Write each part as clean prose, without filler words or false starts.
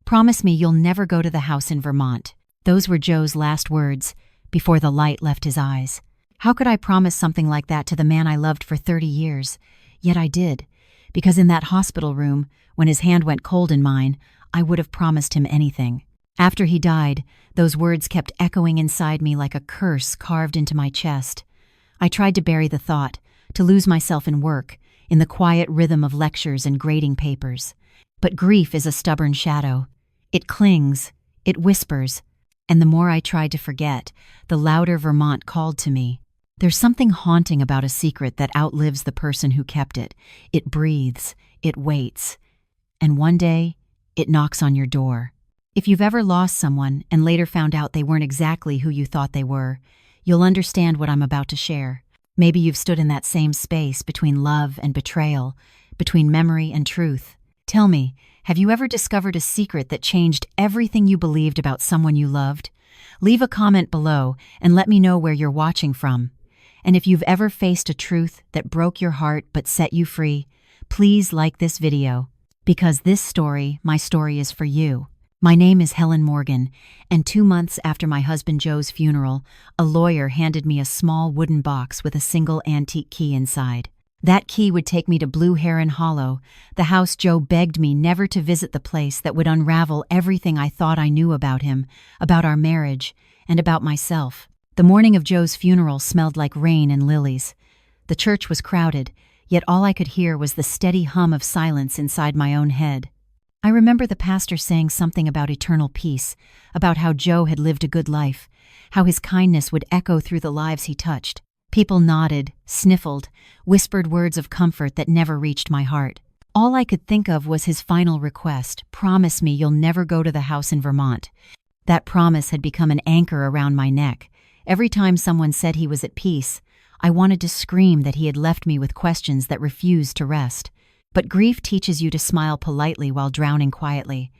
Promise me you'll never go to the house in Vermont. Those were Joe's last words before the light left his eyes. How could I promise something like that to the man I loved for 30 years? Yet I did, because in that hospital room, when his hand went cold in mine, I would have promised him anything. After he died, those words kept echoing inside me like a curse carved into my chest. I tried to bury the thought, to lose myself in work, in the quiet rhythm of lectures and grading papers. But grief is a stubborn shadow. It clings, it whispers, and the more I tried to forget, the louder Vermont called to me. There's something haunting about a secret that outlives the person who kept it. It breathes, it waits, and one day, it knocks on your door. If you've ever lost someone and later found out they weren't exactly who you thought they were, you'll understand what I'm about to share. Maybe you've stood in that same space between love and betrayal, between memory and truth. Tell me, have you ever discovered a secret that changed everything you believed about someone you loved? Leave a comment below and let me know where you're watching from. And if you've ever faced a truth that broke your heart but set you free, please like this video, because this story, my story, is for you. My name is Helen Morgan, and 2 months after my husband Joe's funeral, a lawyer handed me a small wooden box with a single antique key inside. That key would take me to Blue Heron Hollow, the house Joe begged me never to visit, the place that would unravel everything I thought I knew about him, about our marriage, and about myself. The morning of Joe's funeral smelled like rain and lilies. The church was crowded, yet all I could hear was the steady hum of silence inside my own head. I remember the pastor saying something about eternal peace, about how Joe had lived a good life, how his kindness would echo through the lives he touched. People nodded, sniffled, whispered words of comfort that never reached my heart. All I could think of was his final request: promise me you'll never go to the house in Vermont. That promise had become an anchor around my neck. Every time someone said he was at peace, I wanted to scream that he had left me with questions that refused to rest. But grief teaches you to smile politely while drowning quietly.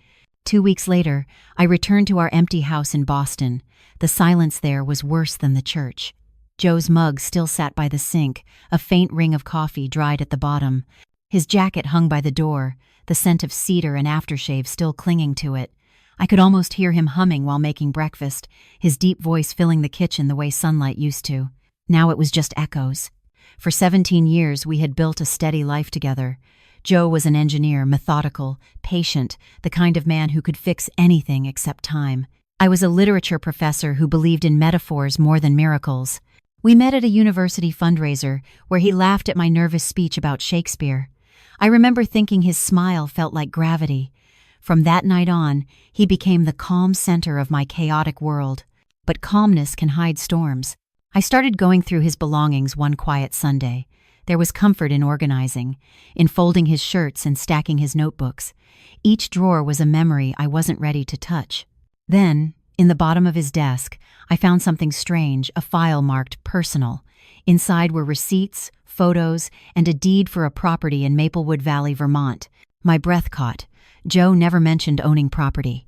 2 weeks later, I returned to our empty house in Boston. The silence there was worse than the church. Joe's mug still sat by the sink, a faint ring of coffee dried at the bottom. His jacket hung by the door, the scent of cedar and aftershave still clinging to it. I could almost hear him humming while making breakfast, his deep voice filling the kitchen the way sunlight used to. Now it was just echoes. For 17 years, we had built a steady life together. Joe was an engineer, methodical, patient, the kind of man who could fix anything except time. I was a literature professor who believed in metaphors more than miracles. We met at a university fundraiser where he laughed at my nervous speech about Shakespeare. I remember thinking his smile felt like gravity. From that night on, he became the calm center of my chaotic world. But calmness can hide storms. I started going through his belongings one quiet Sunday. There was comfort in organizing, in folding his shirts and stacking his notebooks. Each drawer was a memory I wasn't ready to touch. Then, in the bottom of his desk, I found something strange, a file marked personal. Inside were receipts, photos, and a deed for a property in Maplewood Valley, Vermont. My breath caught. Joe never mentioned owning property.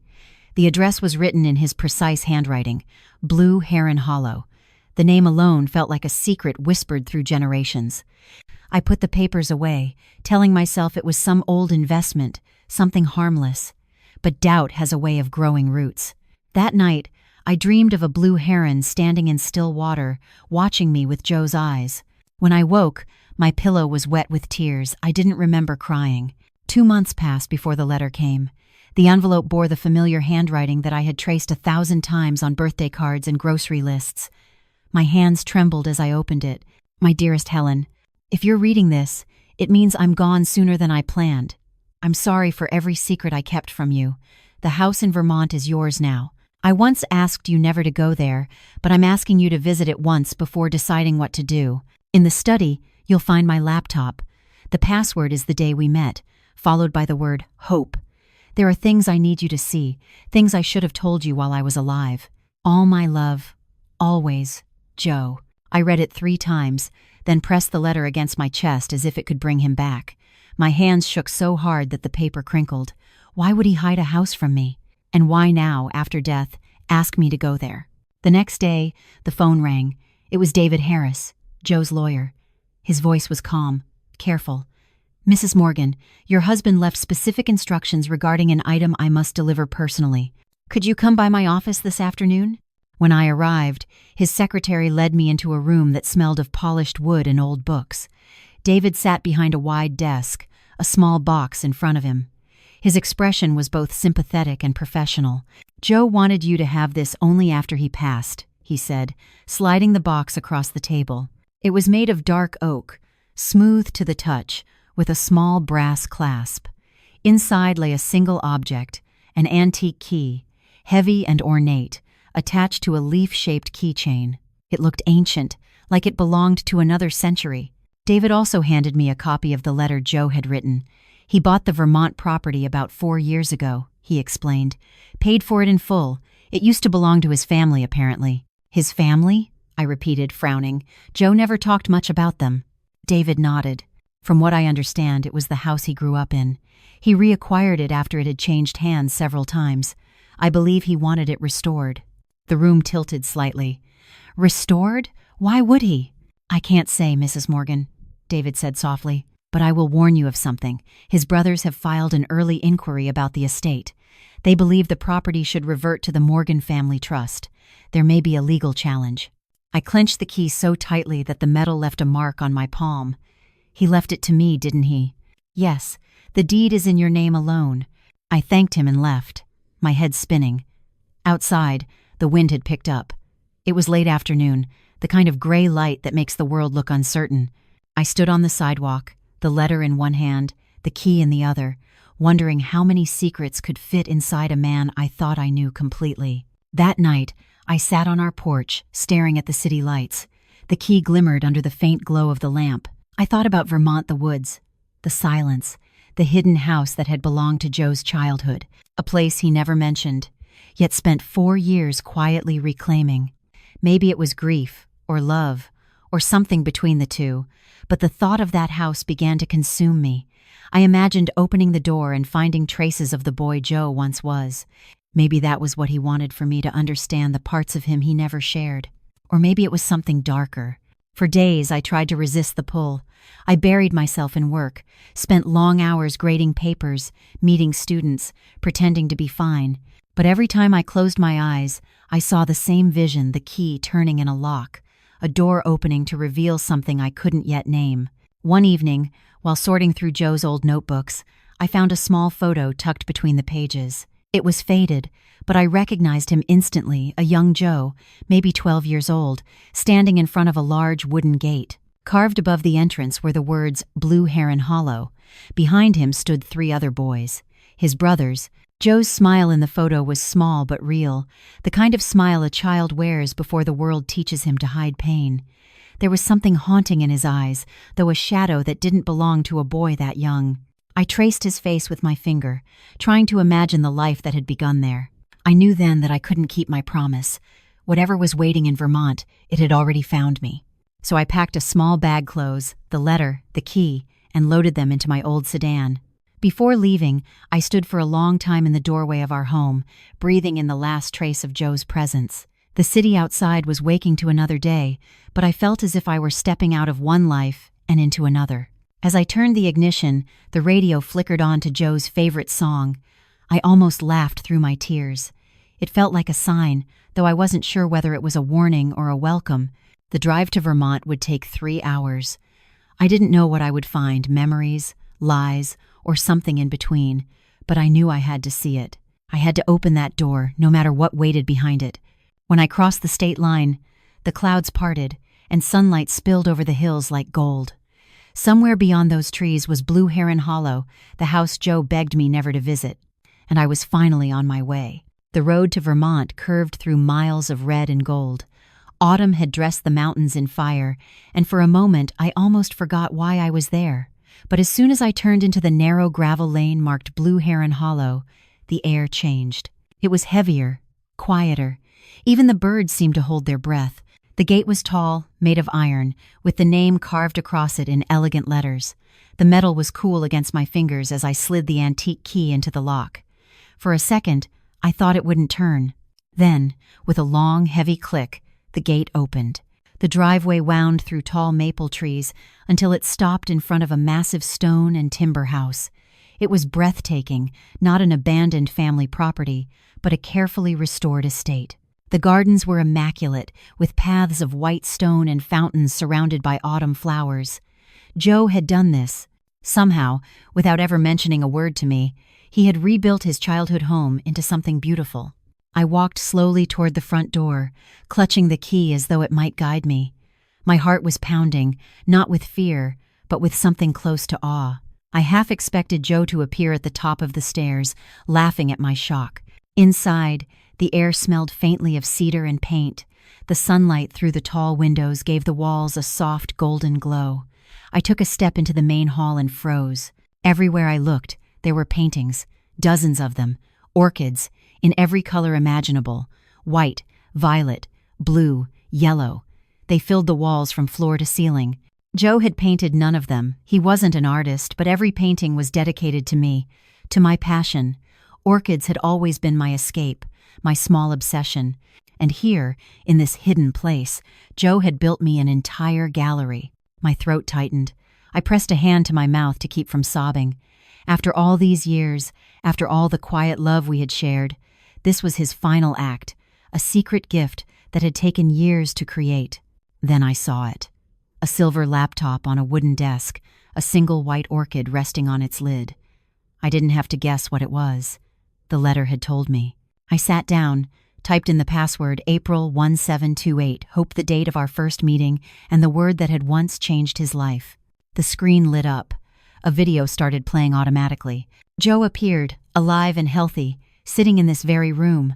The address was written in his precise handwriting, Blue Heron Hollow. The name alone felt like a secret whispered through generations. I put the papers away, telling myself it was some old investment, something harmless. But doubt has a way of growing roots. That night, I dreamed of a blue heron standing in still water, watching me with Joe's eyes. When I woke, my pillow was wet with tears. I didn't remember crying. 2 months passed before the letter came. The envelope bore the familiar handwriting that I had traced 1,000 times on birthday cards and grocery lists. My hands trembled as I opened it. My dearest Helen, if you're reading this, it means I'm gone sooner than I planned. I'm sorry for every secret I kept from you. The house in Vermont is yours now. I once asked you never to go there, but I'm asking you to visit it once before deciding what to do. In the study, you'll find my laptop. The password is the day we met, followed by the word hope. There are things I need you to see, things I should have told you while I was alive. All my love, always, Joe. I read it 3 times, then pressed the letter against my chest as if it could bring him back. My hands shook so hard that the paper crinkled. Why would he hide a house from me? And why now, after death, ask me to go there? The next day, the phone rang. It was David Harris, Joe's lawyer. His voice was calm, careful. Mrs. Morgan, your husband left specific instructions regarding an item I must deliver personally. Could you come by my office this afternoon? When I arrived, his secretary led me into a room that smelled of polished wood and old books. David sat behind a wide desk, a small box in front of him. His expression was both sympathetic and professional. "Joe wanted you to have this only after he passed," he said, sliding the box across the table. It was made of dark oak, smooth to the touch, with a small brass clasp. Inside lay a single object, an antique key, heavy and ornate, attached to a leaf-shaped keychain. It looked ancient, like it belonged to another century. David also handed me a copy of the letter Joe had written. He bought the Vermont property about 4 years ago, he explained. Paid for it in full. It used to belong to his family, apparently. His family? I repeated, frowning. Joe never talked much about them. David nodded. From what I understand, it was the house he grew up in. He reacquired it after it had changed hands several times. I believe he wanted it restored. The room tilted slightly. Restored? Why would he? I can't say, Mrs. Morgan, David said softly, but I will warn you of something. His brothers have filed an early inquiry about the estate. They believe the property should revert to the Morgan family trust. There may be a legal challenge. I clenched the key so tightly that the metal left a mark on my palm. He left it to me, didn't he? Yes, the deed is in your name alone. I thanked him and left, my head spinning. Outside, the wind had picked up. It was late afternoon, the kind of gray light that makes the world look uncertain. I stood on the sidewalk, the letter in one hand, the key in the other, wondering how many secrets could fit inside a man I thought I knew completely. That night, I sat on our porch, staring at the city lights. The key glimmered under the faint glow of the lamp. I thought about Vermont, the woods, the silence, the hidden house that had belonged to Joe's childhood, a place he never mentioned, yet spent 4 years quietly reclaiming. Maybe it was grief, or love, or something between the two, but the thought of that house began to consume me. I imagined opening the door and finding traces of the boy Joe once was. Maybe that was what he wanted for me to understand the parts of him he never shared. Or maybe it was something darker. For days, I tried to resist the pull. I buried myself in work, spent long hours grading papers, meeting students, pretending to be fine. But every time I closed my eyes, I saw the same vision, the key turning in a lock, a door opening to reveal something I couldn't yet name. One evening, while sorting through Joe's old notebooks, I found a small photo tucked between the pages. It was faded, but I recognized him instantly, a young Joe, maybe 12 years old, standing in front of a large wooden gate. Carved above the entrance were the words Blue Heron Hollow. Behind him stood 3 other boys, his brothers. Joe's smile in the photo was small but real, the kind of smile a child wears before the world teaches him to hide pain. There was something haunting in his eyes, though a shadow that didn't belong to a boy that young. I traced his face with my finger, trying to imagine the life that had begun there. I knew then that I couldn't keep my promise. Whatever was waiting in Vermont, it had already found me. So I packed a small bag clothes, the letter, the key, and loaded them into my old sedan. Before leaving, I stood for a long time in the doorway of our home, breathing in the last trace of Joe's presence. The city outside was waking to another day, but I felt as if I were stepping out of one life and into another. As I turned the ignition, the radio flickered on to Joe's favorite song. I almost laughed through my tears. It felt like a sign, though I wasn't sure whether it was a warning or a welcome. The drive to Vermont would take 3 hours. I didn't know what I would find, memories, lies, or something in between, but I knew I had to see it. I had to open that door, no matter what waited behind it. When I crossed the state line, the clouds parted, and sunlight spilled over the hills like gold. Somewhere beyond those trees was Blue Heron Hollow, the house Joe begged me never to visit, and I was finally on my way. The road to Vermont curved through miles of red and gold. Autumn had dressed the mountains in fire, and for a moment I almost forgot why I was there. But as soon as I turned into the narrow gravel lane marked Blue Heron Hollow, the air changed. It was heavier, quieter. Even the birds seemed to hold their breath. The gate was tall, made of iron, with the name carved across it in elegant letters. The metal was cool against my fingers as I slid the antique key into the lock. For a second, I thought it wouldn't turn. Then, with a long, heavy click, the gate opened. The driveway wound through tall maple trees until it stopped in front of a massive stone and timber house. It was breathtaking, not an abandoned family property, but a carefully restored estate. The gardens were immaculate, with paths of white stone and fountains surrounded by autumn flowers. Joe had done this. Somehow, without ever mentioning a word to me, he had rebuilt his childhood home into something beautiful. I walked slowly toward the front door, clutching the key as though it might guide me. My heart was pounding, not with fear, but with something close to awe. I half expected Joe to appear at the top of the stairs, laughing at my shock. Inside, the air smelled faintly of cedar and paint. The sunlight through the tall windows gave the walls a soft golden glow. I took a step into the main hall and froze. Everywhere I looked, there were paintings, dozens of them, orchids, in every color imaginable: white, violet, blue, yellow. They filled the walls from floor to ceiling. Joe had painted none of them. He wasn't an artist, but every painting was dedicated to me, to my passion. Orchids had always been my escape, my small obsession. And here, in this hidden place, Joe had built me an entire gallery. My throat tightened. I pressed a hand to my mouth to keep from sobbing. After all these years, after all the quiet love we had shared, this was his final act, a secret gift that had taken years to create. Then I saw it. A silver laptop on a wooden desk, a single white orchid resting on its lid. I didn't have to guess what it was. The letter had told me. I sat down, typed in the password April 1728, hoped the date of our first meeting, and the word that had once changed his life. The screen lit up. A video started playing automatically. Joe appeared, alive and healthy, sitting in this very room.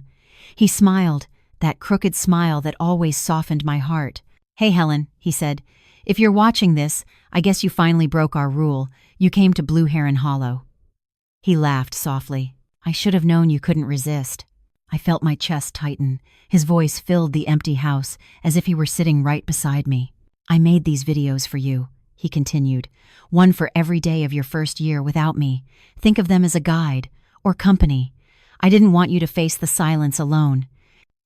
He smiled, that crooked smile that always softened my heart. "Hey, Helen," he said. "If you're watching this, I guess you finally broke our rule. You came to Blue Heron Hollow." He laughed softly. "I should have known you couldn't resist." I felt my chest tighten. His voice filled the empty house, as if he were sitting right beside me. "I made these videos for you," he continued. "One for every day of your first year without me. Think of them as a guide, or company. I didn't want you to face the silence alone."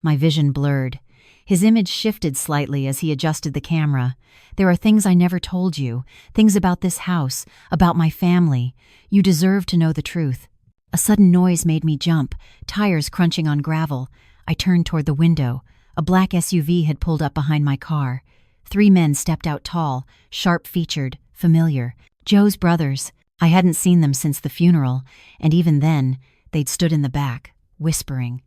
My vision blurred. His image shifted slightly as he adjusted the camera. "There are things I never told you, things about this house, about my family. You deserve to know the truth." A sudden noise made me jump, tires crunching on gravel. I turned toward the window. A black SUV had pulled up behind my car. 3 men stepped out tall, sharp-featured, familiar. Joe's brothers. I hadn't seen them since the funeral, and even then, they'd stood in the back, whispering.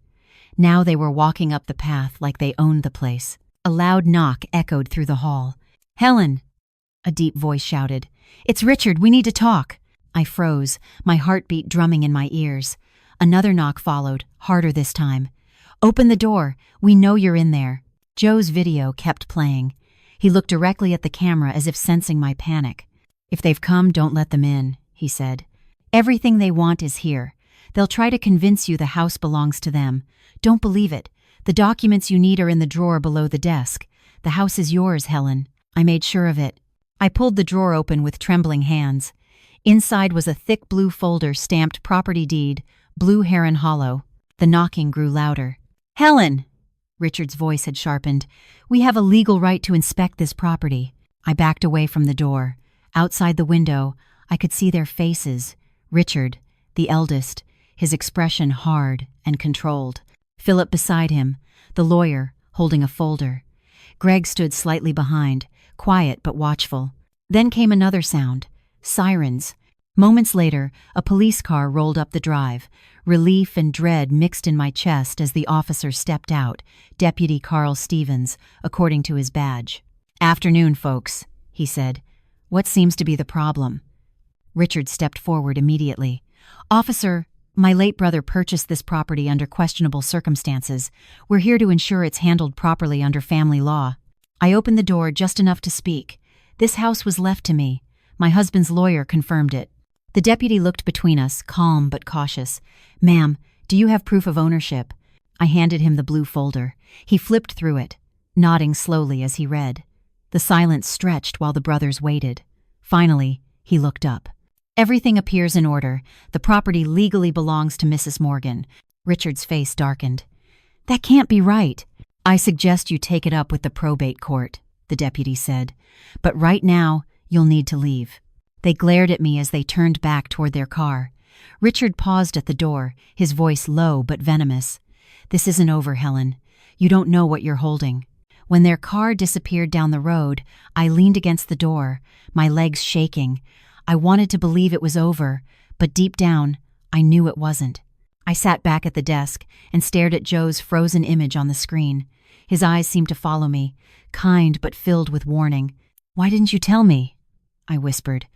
Now they were walking up the path like they owned the place. A loud knock echoed through the hall. "Helen!" a deep voice shouted. "It's Richard, we need to talk." I froze, my heartbeat drumming in my ears. Another knock followed, harder this time. "Open the door, we know you're in there." Joe's video kept playing. He looked directly at the camera as if sensing my panic. "If they've come, don't let them in," he said. "Everything they want is here. They'll try to convince you the house belongs to them. Don't believe it. The documents you need are in the drawer below the desk. The house is yours, Helen." I made sure of it. I pulled the drawer open with trembling hands. Inside was a thick blue folder stamped Property Deed, Blue Heron Hollow. The knocking grew louder. "Helen!" Richard's voice had sharpened. "We have a legal right to inspect this property." I backed away from the door. Outside the window, I could see their faces. Richard, the eldest, his expression hard and controlled. Philip beside him, the lawyer, holding a folder. Greg stood slightly behind, quiet but watchful. Then came another sound. Sirens. Moments later, a police car rolled up the drive. Relief and dread mixed in my chest as the officer stepped out, Deputy Carl Stevens, according to his badge. "Afternoon, folks," he said. "What seems to be the problem?" Richard stepped forward immediately. "Officer, my late brother purchased this property under questionable circumstances. We're here to ensure it's handled properly under family law." I opened the door just enough to speak. "This house was left to me. My husband's lawyer confirmed it." The deputy looked between us, calm but cautious. "Ma'am, do you have proof of ownership?" I handed him the blue folder. He flipped through it, nodding slowly as he read. The silence stretched while the brothers waited. Finally, he looked up. "Everything appears in order. The property legally belongs to Mrs. Morgan." Richard's face darkened. "That can't be right." "I suggest you take it up with the probate court," the deputy said. "But right now, you'll need to leave." They glared at me as they turned back toward their car. Richard paused at the door, his voice low but venomous. "This isn't over, Helen. You don't know what you're holding." When their car disappeared down the road, I leaned against the door, my legs shaking. I wanted to believe it was over, but deep down, I knew it wasn't. I sat back at the desk and stared at Joe's frozen image on the screen. His eyes seemed to follow me, kind but filled with warning. "Why didn't you tell me?" I whispered.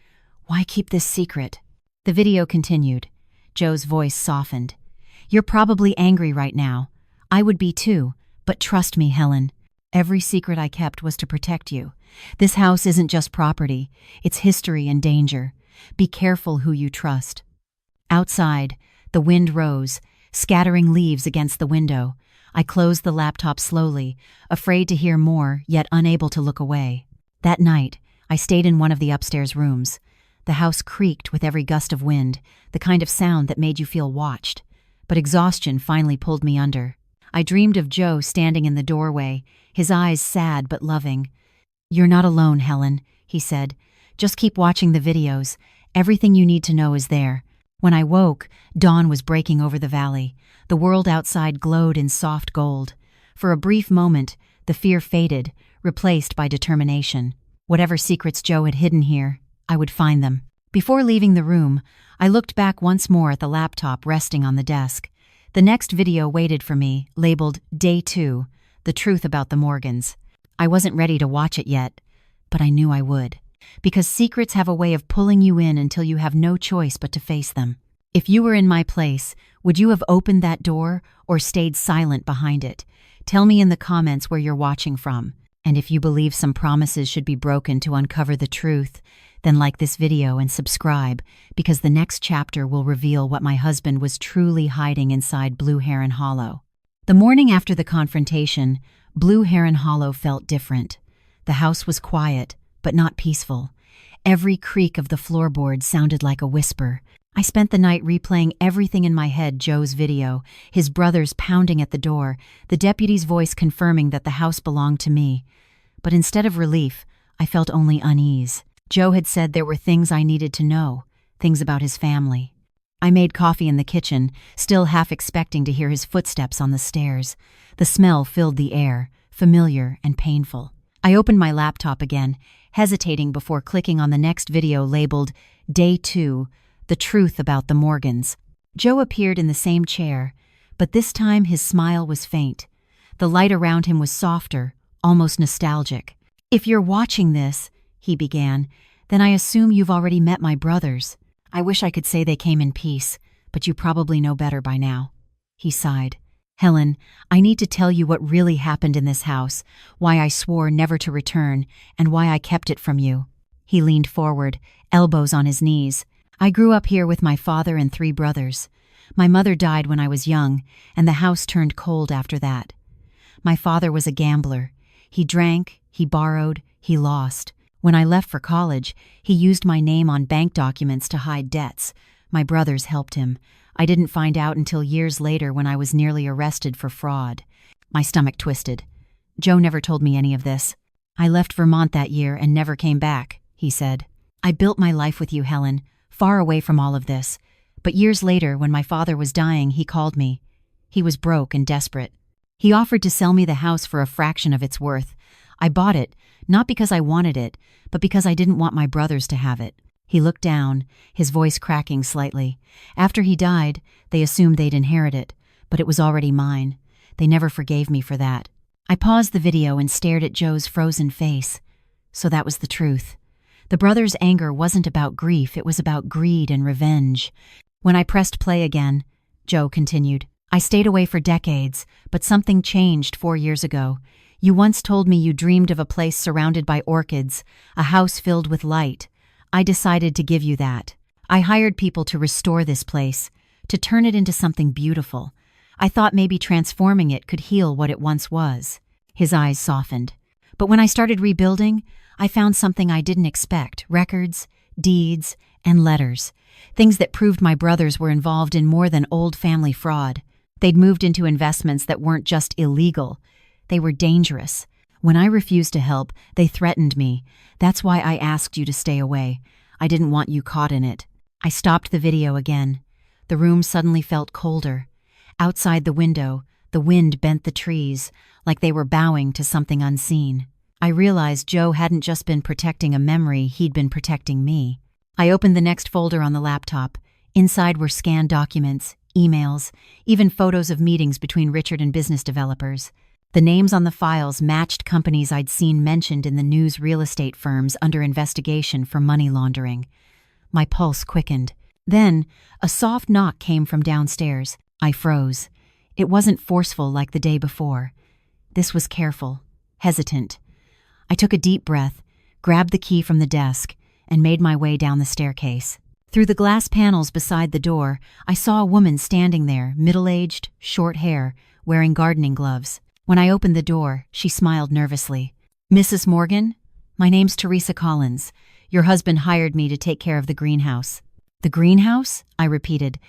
"Why keep this secret?" The video continued. Joe's voice softened. "You're probably angry right now. I would be too, but trust me, Helen. Every secret I kept was to protect you. This house isn't just property, it's history and danger. Be careful who you trust." Outside, the wind rose, scattering leaves against the window. I closed the laptop slowly, afraid to hear more, yet unable to look away. That night, I stayed in one of the upstairs rooms. The house creaked with every gust of wind, the kind of sound that made you feel watched. But exhaustion finally pulled me under. I dreamed of Joe standing in the doorway, his eyes sad but loving. "You're not alone, Helen," he said. "Just keep watching the videos. Everything you need to know is there." When I woke, dawn was breaking over the valley. The world outside glowed in soft gold. For a brief moment, the fear faded, replaced by determination. Whatever secrets Joe had hidden here, I would find them. Before leaving the room, I looked back once more at the laptop resting on the desk. The next video waited for me, labeled Day 2, The Truth About the Morgans. I wasn't ready to watch it yet, but I knew I would. Because secrets have a way of pulling you in until you have no choice but to face them. If you were in my place, would you have opened that door or stayed silent behind it? Tell me in the comments where you're watching from. And if you believe some promises should be broken to uncover the truth, then like this video and subscribe, because the next chapter will reveal what my husband was truly hiding inside Blue Heron Hollow. The morning after the confrontation, Blue Heron Hollow felt different. The house was quiet, but not peaceful. Every creak of the floorboard sounded like a whisper. I spent the night replaying everything in my head: Joe's video, his brothers pounding at the door, the deputy's voice confirming that the house belonged to me. But instead of relief, I felt only unease. Joe had said there were things I needed to know, things about his family. I made coffee in the kitchen, still half expecting to hear his footsteps on the stairs. The smell filled the air, familiar and painful. I opened my laptop again, hesitating before clicking on the next video labeled Day 2, The Truth About the Morgans. Joe appeared in the same chair, but this time his smile was faint. The light around him was softer, almost nostalgic. "If you're watching this," he began, "then I assume you've already met my brothers. I wish I could say they came in peace, but you probably know better by now." He sighed. "Helen, I need to tell you what really happened in this house, why I swore never to return, and why I kept it from you." He leaned forward, elbows on his knees. "I grew up here with my father and 3 brothers. My mother died when I was young, and the house turned cold after that. My father was a gambler. He drank, he borrowed, he lost. When I left for college, he used my name on bank documents to hide debts. My brothers helped him. I didn't find out until years later when I was nearly arrested for fraud." My stomach twisted. "Joe never told me any of this. I left Vermont that year and never came back," he said. "I built my life with you, Helen, far away from all of this. But years later, when my father was dying, he called me. He was broke and desperate. He offered to sell me the house for a fraction of its worth. I bought it, not because I wanted it, but because I didn't want my brothers to have it." He looked down, his voice cracking slightly. "After he died, they assumed they'd inherit it, but it was already mine. They never forgave me for that." I paused the video and stared at Joe's frozen face. So that was the truth. The brothers' anger wasn't about grief, it was about greed and revenge. When I pressed play again, Joe continued, "I stayed away for decades, but something changed 4 years ago. You once told me you dreamed of a place surrounded by orchids, a house filled with light. I decided to give you that. I hired people to restore this place, to turn it into something beautiful. I thought maybe transforming it could heal what it once was." His eyes softened. "But when I started rebuilding, I found something I didn't expect: records, deeds, and letters. Things that proved my brothers were involved in more than old family fraud. They'd moved into investments that weren't just illegal, they were dangerous. When I refused to help, they threatened me. That's why I asked you to stay away. I didn't want you caught in it. I stopped the video again. The room suddenly felt colder. Outside the window, the wind bent the trees, like they were bowing to something unseen. I realized Joe hadn't just been protecting a memory, he'd been protecting me. I opened the next folder on the laptop. Inside were scanned documents, emails, even photos of meetings between Richard and business developers. The names on the files matched companies I'd seen mentioned in the news, real estate firms under investigation for money laundering. My pulse quickened. Then, a soft knock came from downstairs. I froze. It wasn't forceful like the day before. This was careful, hesitant. I took a deep breath, grabbed the key from the desk, and made my way down the staircase. Through the glass panels beside the door, I saw a woman standing there, middle-aged, short hair, wearing gardening gloves. When I opened the door, she smiled nervously. "Mrs. Morgan? My name's Teresa Collins. Your husband hired me to take care of the greenhouse." "The greenhouse?" I repeated.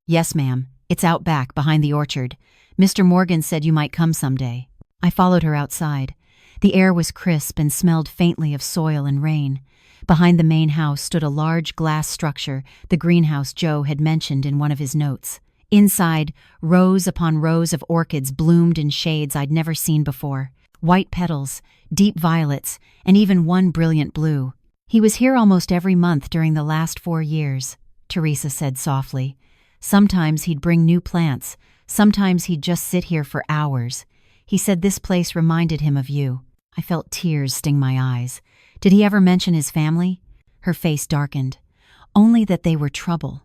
"Yes, ma'am. It's out back, behind the orchard. Mr. Morgan said you might come someday." I followed her outside. The air was crisp and smelled faintly of soil and rain. Behind the main house stood a large glass structure, the greenhouse Joe had mentioned in one of his notes. Inside, rows upon rows of orchids bloomed in shades I'd never seen before. White petals, deep violets, and even one brilliant blue. "He was here almost every month during the last 4 years," Teresa said softly. "Sometimes he'd bring new plants. Sometimes he'd just sit here for hours. He said this place reminded him of you." I felt tears sting my eyes. "Did he ever mention his family?" Her face darkened. "Only that they were trouble.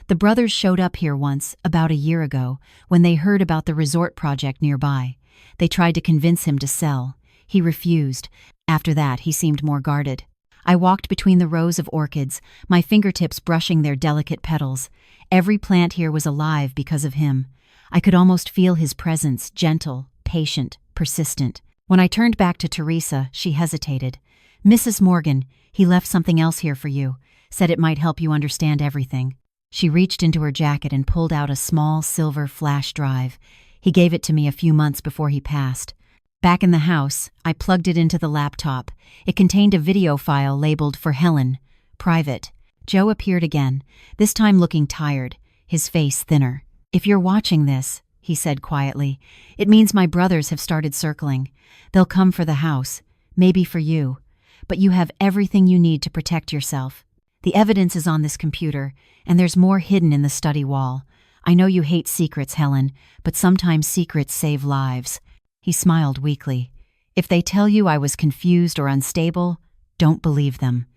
The brothers showed up here once, about a year ago, when they heard about the resort project nearby. They tried to convince him to sell. He refused. After that, he seemed more guarded." I walked between the rows of orchids, my fingertips brushing their delicate petals. Every plant here was alive because of him. I could almost feel his presence, gentle, patient, persistent. When I turned back to Teresa, she hesitated. "Mrs. Morgan, he left something else here for you. Said it might help you understand everything." She reached into her jacket and pulled out a small silver flash drive. He gave it to me a few months before he passed. Back in the house, I plugged it into the laptop. It contained a video file labeled "For Helen, Private." Joe appeared again, this time looking tired, his face thinner. "If you're watching this," he said quietly, "it means my brothers have started circling. They'll come for the house, maybe for you. But you have everything you need to protect yourself. The evidence is on this computer, and there's more hidden in the study wall. I know you hate secrets, Helen, but sometimes secrets save lives." He smiled weakly. "If they tell you I was confused or unstable, don't believe them."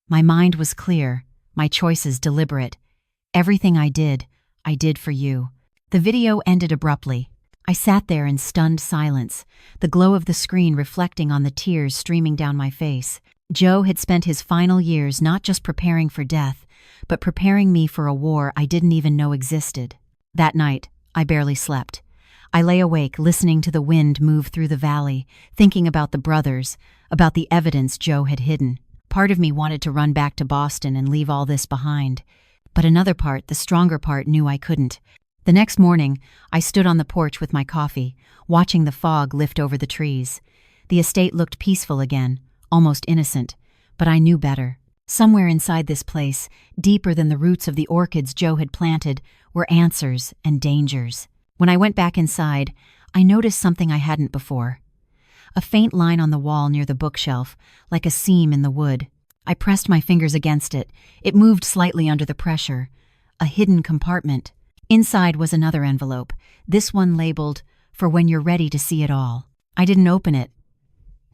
My mind was clear, my choices deliberate. Everything I did for you. The video ended abruptly. I sat there in stunned silence, the glow of the screen reflecting on the tears streaming down my face. Joe had spent his final years not just preparing for death, but preparing me for a war I didn't even know existed. That night, I barely slept. I lay awake listening to the wind move through the valley, thinking about the brothers, about the evidence Joe had hidden. Part of me wanted to run back to Boston and leave all this behind. But another part, the stronger part, knew I couldn't. The next morning, I stood on the porch with my coffee, watching the fog lift over the trees. The estate looked peaceful again, almost innocent, but I knew better. Somewhere inside this place, deeper than the roots of the orchids Joe had planted, were answers and dangers. When I went back inside, I noticed something I hadn't before. A faint line on the wall near the bookshelf, like a seam in the wood. I pressed my fingers against it. It moved slightly under the pressure. A hidden compartment. Inside was another envelope, this one labeled, "For when you're ready to see it all." I didn't open it.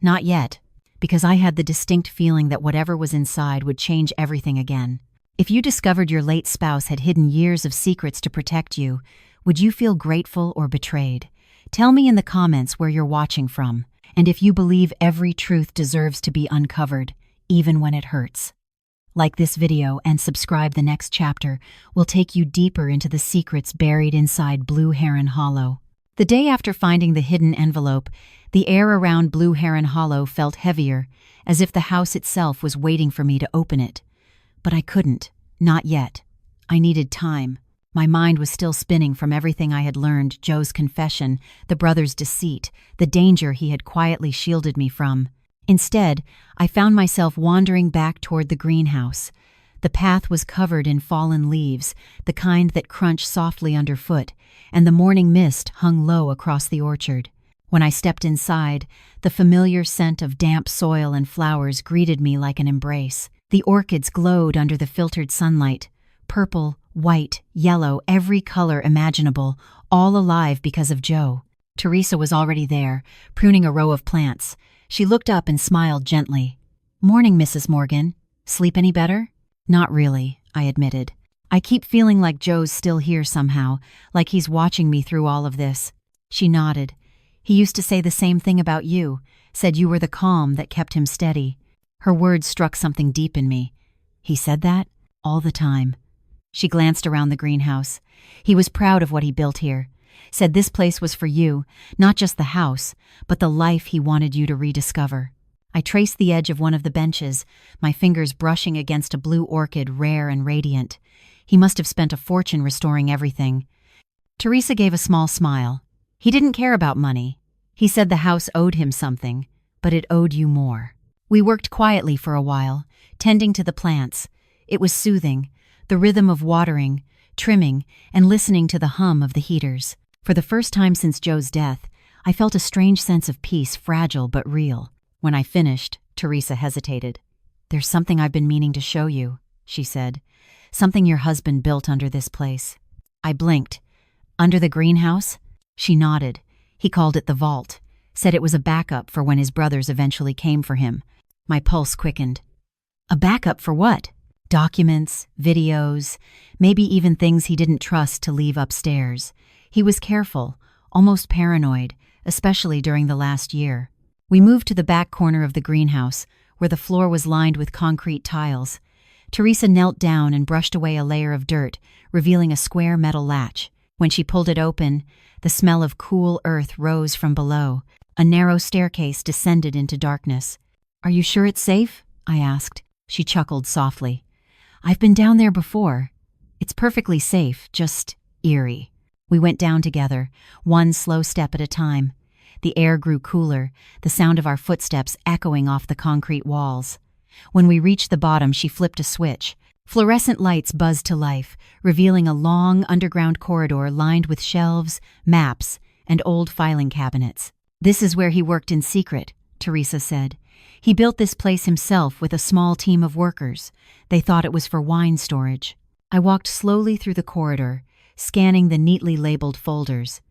Not yet, because I had the distinct feeling that whatever was inside would change everything again. If you discovered your late spouse had hidden years of secrets to protect you, would you feel grateful or betrayed? Tell me in the comments where you're watching from, and if you believe every truth deserves to be uncovered, even when it hurts. Like this video and subscribe. The next chapter will take you deeper into the secrets buried inside Blue Heron Hollow. The day after finding the hidden envelope, the air around Blue Heron Hollow felt heavier, as if the house itself was waiting for me to open it. But I couldn't. Not yet. I needed time. My mind was still spinning from everything I had learned: Joe's confession, the brother's deceit, the danger he had quietly shielded me from. Instead, I found myself wandering back toward the greenhouse. The path was covered in fallen leaves, the kind that crunch softly underfoot, and the morning mist hung low across the orchard. When I stepped inside, the familiar scent of damp soil and flowers greeted me like an embrace. The orchids glowed under the filtered sunlight, purple, white, yellow, every color imaginable, all alive because of Joe. Teresa was already there, pruning a row of plants. She looked up and smiled gently. "Morning, Mrs. Morgan. Sleep any better?" "Not really," I admitted. "I keep feeling like Joe's still here somehow, like he's watching me through all of this." She nodded. "He used to say the same thing about you, said you were the calm that kept him steady." Her words struck something deep in me. "He said that? All the time." She glanced around the greenhouse. "He was proud of what he built here. Said this place was for you, not just the house, but the life he wanted you to rediscover." I traced the edge of one of the benches, my fingers brushing against a blue orchid, rare and radiant. He must have spent a fortune restoring everything. Teresa gave a small smile. "He didn't care about money. He said the house owed him something, but it owed you more." We worked quietly for a while, tending to the plants. It was soothing, the rhythm of watering, trimming, and listening to the hum of the heaters. For the first time since Joe's death, I felt a strange sense of peace, fragile but real. When I finished, Teresa hesitated. "There's something I've been meaning to show you," she said. "Something your husband built under this place." I blinked. "Under the greenhouse?" She nodded. "He called it the vault. Said it was a backup for when his brothers eventually came for him." My pulse quickened. "A backup for what?" "Documents, videos, maybe even things he didn't trust to leave upstairs. He was careful, almost paranoid, especially during the last year." We moved to the back corner of the greenhouse, where the floor was lined with concrete tiles. Teresa knelt down and brushed away a layer of dirt, revealing a square metal latch. When she pulled it open, the smell of cool earth rose from below. A narrow staircase descended into darkness. "Are you sure it's safe?" I asked. She chuckled softly. "I've been down there before. It's perfectly safe, just eerie." We went down together, one slow step at a time. The air grew cooler, the sound of our footsteps echoing off the concrete walls. When we reached the bottom, she flipped a switch. Fluorescent lights buzzed to life, revealing a long underground corridor lined with shelves, maps, and old filing cabinets. "This is where he worked in secret," Teresa said. "He built this place himself with a small team of workers. They thought it was for wine storage." I walked slowly through the corridor, scanning the neatly labeled folders.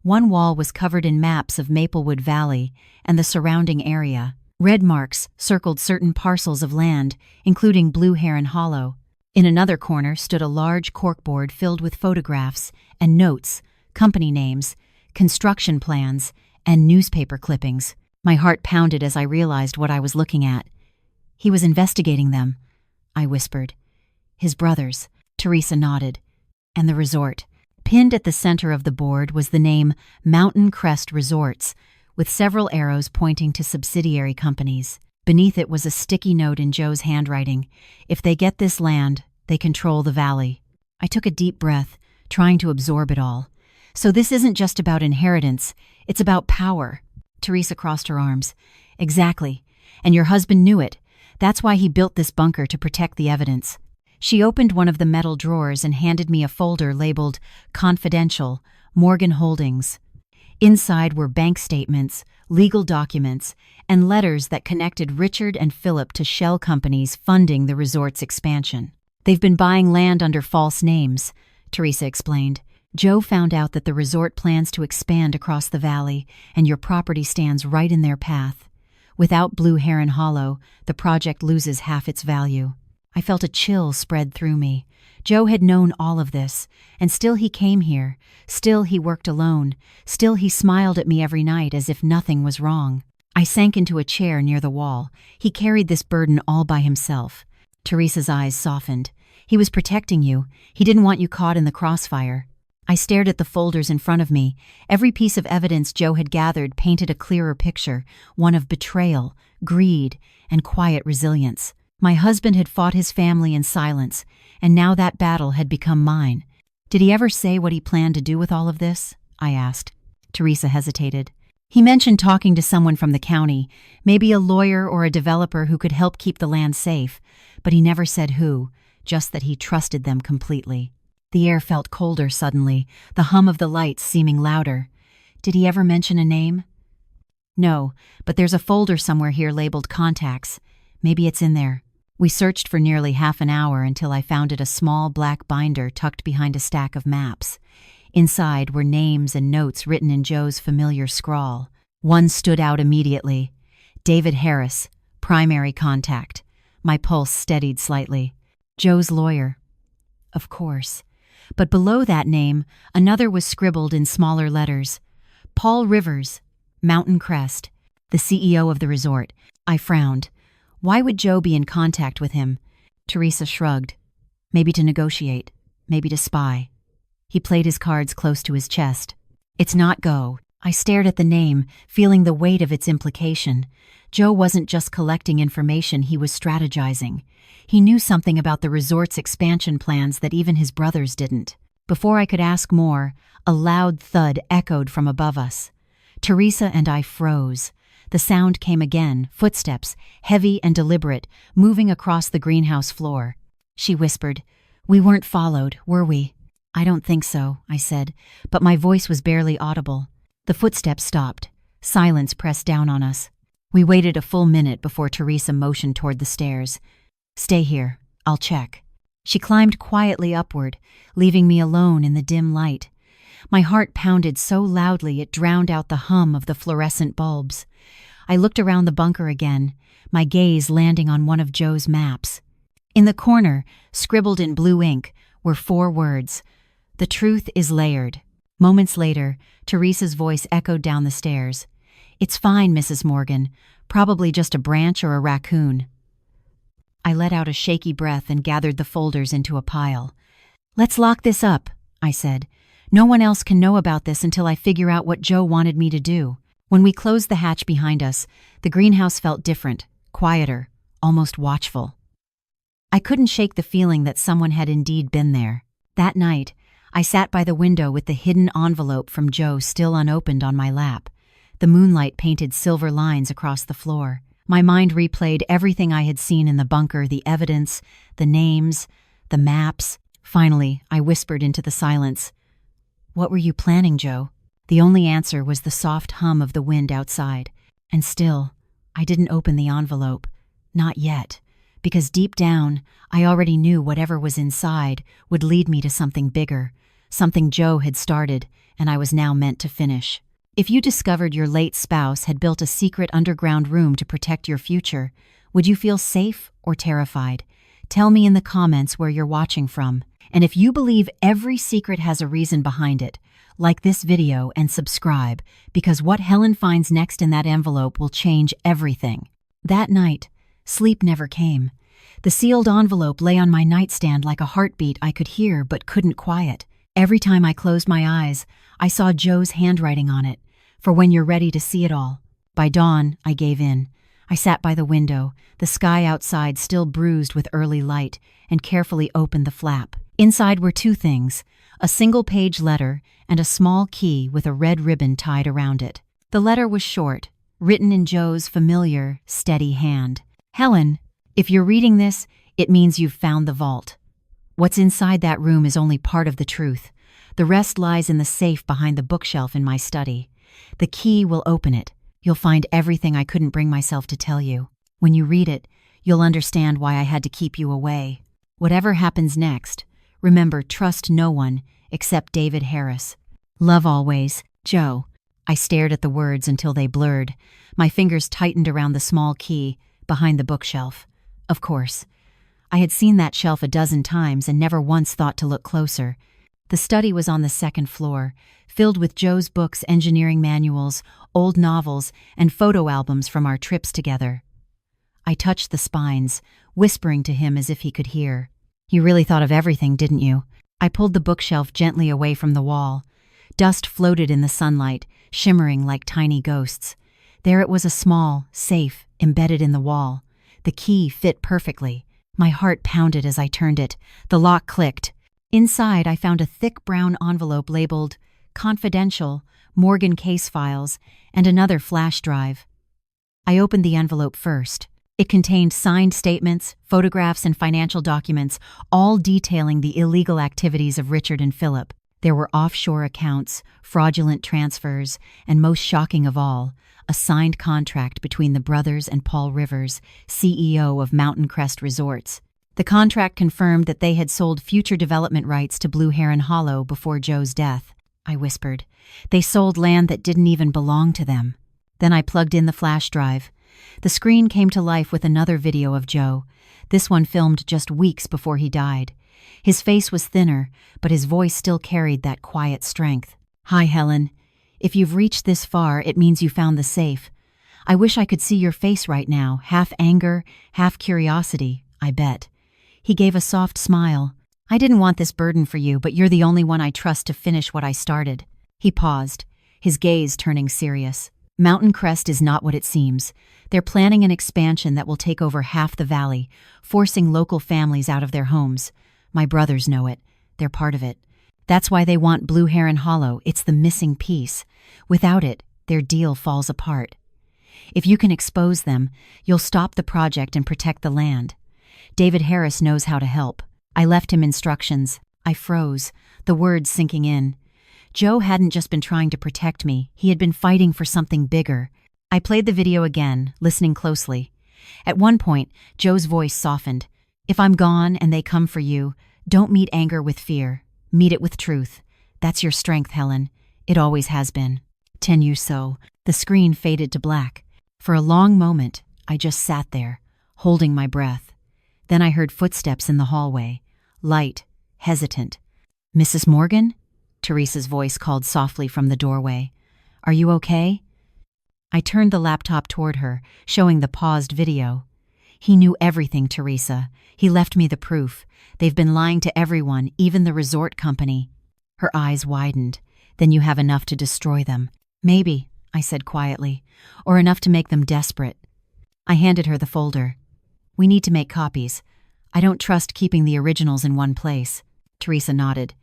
One wall was covered in maps of Maplewood Valley and the surrounding area. Red marks circled certain parcels of land, including Blue Heron Hollow. In another corner stood a large corkboard filled with photographs and notes, company names, construction plans, and newspaper clippings. My heart pounded as I realized what I was looking at. "He was investigating them," I whispered. "His brothers," Teresa nodded. "And the resort." Pinned at the center of the board was the name Mountain Crest Resorts, with several arrows pointing to subsidiary companies. Beneath it was a sticky note in Joe's handwriting. "If they get this land, they control the valley." I took a deep breath, trying to absorb it all. "So this isn't just about inheritance, it's about power." Teresa crossed her arms. "Exactly. And your husband knew it. That's why he built this bunker, to protect the evidence." She opened one of the metal drawers and handed me a folder labeled Confidential, Morgan Holdings. Inside were bank statements, legal documents, and letters that connected Richard and Philip to shell companies funding the resort's expansion. "They've been buying land under false names," Teresa explained. "Joe found out that the resort plans to expand across the valley, and your property stands right in their path. Without Blue Heron Hollow, the project loses half its value." I felt a chill spread through me. Joe had known all of this, and still he came here. Still he worked alone. Still he smiled at me every night as if nothing was wrong. I sank into a chair near the wall. He carried this burden all by himself. Teresa's eyes softened. "He was protecting you. He didn't want you caught in the crossfire." I stared at the folders in front of me. Every piece of evidence Joe had gathered painted a clearer picture, one of betrayal, greed, and quiet resilience. My husband had fought his family in silence, and now that battle had become mine. Did he ever say what he planned to do with all of this? I asked. Teresa hesitated. He mentioned talking to someone from the county, maybe a lawyer or a developer who could help keep the land safe, but he never said who, just that he trusted them completely. The air felt colder suddenly, the hum of the lights seeming louder. Did he ever mention a name? No, but there's a folder somewhere here labeled Contacts. Maybe it's in there. We searched for nearly half an hour until I found it a small black binder tucked behind a stack of maps. Inside were names and notes written in Joe's familiar scrawl. One stood out immediately. David Harris, primary contact. My pulse steadied slightly. Joe's lawyer. Of course. But below that name, another was scribbled in smaller letters. Paul Rivers, Mountain Crest, the CEO of the resort. I frowned. Why would Joe be in contact with him? Teresa shrugged. Maybe to negotiate. Maybe to spy. He played his cards close to his chest. It's not go. I stared at the name, feeling the weight of its implication. Joe wasn't just collecting information, he was strategizing. He knew something about the resort's expansion plans that even his brothers didn't. Before I could ask more, a loud thud echoed from above us. Teresa and I froze. The sound came again, footsteps, heavy and deliberate, moving across the greenhouse floor. She whispered, "We weren't followed, were we?" "I don't think so," I said, but my voice was barely audible. The footsteps stopped. Silence pressed down on us. We waited a full minute before Teresa motioned toward the stairs. "Stay here. I'll check." She climbed quietly upward, leaving me alone in the dim light. My heart pounded so loudly it drowned out the hum of the fluorescent bulbs. I looked around the bunker again, my gaze landing on one of Joe's maps. In the corner, scribbled in blue ink, were 4 words. "The truth is layered." Moments later, Teresa's voice echoed down the stairs. "It's fine, Mrs. Morgan. Probably just a branch or a raccoon." I let out a shaky breath and gathered the folders into a pile. "Let's lock this up," I said. "No one else can know about this until I figure out what Joe wanted me to do." When we closed the hatch behind us, the greenhouse felt different, quieter, almost watchful. I couldn't shake the feeling that someone had indeed been there. That night, I sat by the window with the hidden envelope from Joe still unopened on my lap. The moonlight painted silver lines across the floor. My mind replayed everything I had seen in the bunker, the evidence, the names, the maps. Finally, I whispered into the silence, "What were you planning, Joe?" The only answer was the soft hum of the wind outside. And still, I didn't open the envelope. Not yet. Because deep down, I already knew whatever was inside would lead me to something bigger, something Joe had started and I was now meant to finish. If you discovered your late spouse had built a secret underground room to protect your future, would you feel safe or terrified? Tell me in the comments where you're watching from. And if you believe every secret has a reason behind it, like this video and subscribe, because what Helen finds next in that envelope will change everything. That night, sleep never came. The sealed envelope lay on my nightstand like a heartbeat I could hear but couldn't quiet. Every time I closed my eyes, I saw Joe's handwriting on it, "For when you're ready to see it all." By dawn, I gave in. I sat by the window, the sky outside still bruised with early light, and carefully opened the flap. Inside were 2 things, a single-page letter and a small key with a red ribbon tied around it. The letter was short, written in Joe's familiar, steady hand. "Helen, if you're reading this, it means you've found the vault. What's inside that room is only part of the truth. The rest lies in the safe behind the bookshelf in my study. The key will open it. You'll find everything I couldn't bring myself to tell you. When you read it, you'll understand why I had to keep you away. Whatever happens next, remember, trust no one except David Harris. Love always, Joe." I stared at the words until they blurred. My fingers tightened around the small key behind the bookshelf. Of course. I had seen that shelf a dozen times and never once thought to look closer. The study was on the 2nd floor, filled with Joe's books, engineering manuals, old novels, and photo albums from our trips together. I touched the spines, whispering to him as if he could hear. "You really thought of everything, didn't you?" I pulled the bookshelf gently away from the wall. Dust floated in the sunlight, shimmering like tiny ghosts. There it was, a small safe embedded in the wall. The key fit perfectly. My heart pounded as I turned it. The lock clicked. Inside, I found a thick brown envelope labeled Confidential, Morgan Case Files, and another flash drive. I opened the envelope first. It contained signed statements, photographs, and financial documents, all detailing the illegal activities of Richard and Philip. There were offshore accounts, fraudulent transfers, and most shocking of all, a signed contract between the brothers and Paul Rivers, CEO of Mountain Crest Resorts. The contract confirmed that they had sold future development rights to Blue Heron Hollow before Joe's death. I whispered. They sold land that didn't even belong to them. Then I plugged in the flash drive. The screen came to life with another video of Joe, this one filmed just weeks before he died. His face was thinner, but his voice still carried that quiet strength. "Hi, Helen. If you've reached this far, it means you found the safe. I wish I could see your face right now, half anger, half curiosity, I bet." He gave a soft smile. "I didn't want this burden for you, but you're the only one I trust to finish what I started." He paused, his gaze turning serious. "Mountain Crest is not what it seems. They're planning an expansion that will take over half the valley, forcing local families out of their homes. My brothers know it. They're part of it. That's why they want Blue Heron Hollow. It's the missing piece. Without it, their deal falls apart. If you can expose them, you'll stop the project and protect the land. David Harris knows how to help. I left him instructions. I froze, the words sinking in. Joe hadn't just been trying to protect me. He had been fighting for something bigger. I played the video again, listening closely. At one point, Joe's voice softened. "If I'm gone and they come for you, don't meet anger with fear. Meet it with truth. That's your strength, Helen. It always has been." "Tenue so." The screen faded to black. For a long moment, I just sat there, holding my breath. Then I heard footsteps in the hallway, light, hesitant. "Mrs. Morgan?" Teresa's voice called softly from the doorway. "Are you okay?" I turned the laptop toward her, showing the paused video. "He knew everything, Teresa. He left me the proof. They've been lying to everyone, even the resort company." Her eyes widened. "Then you have enough to destroy them." "Maybe," I said quietly, "or enough to make them desperate." I handed her the folder. "We need to make copies. I don't trust keeping the originals in one place." Teresa nodded.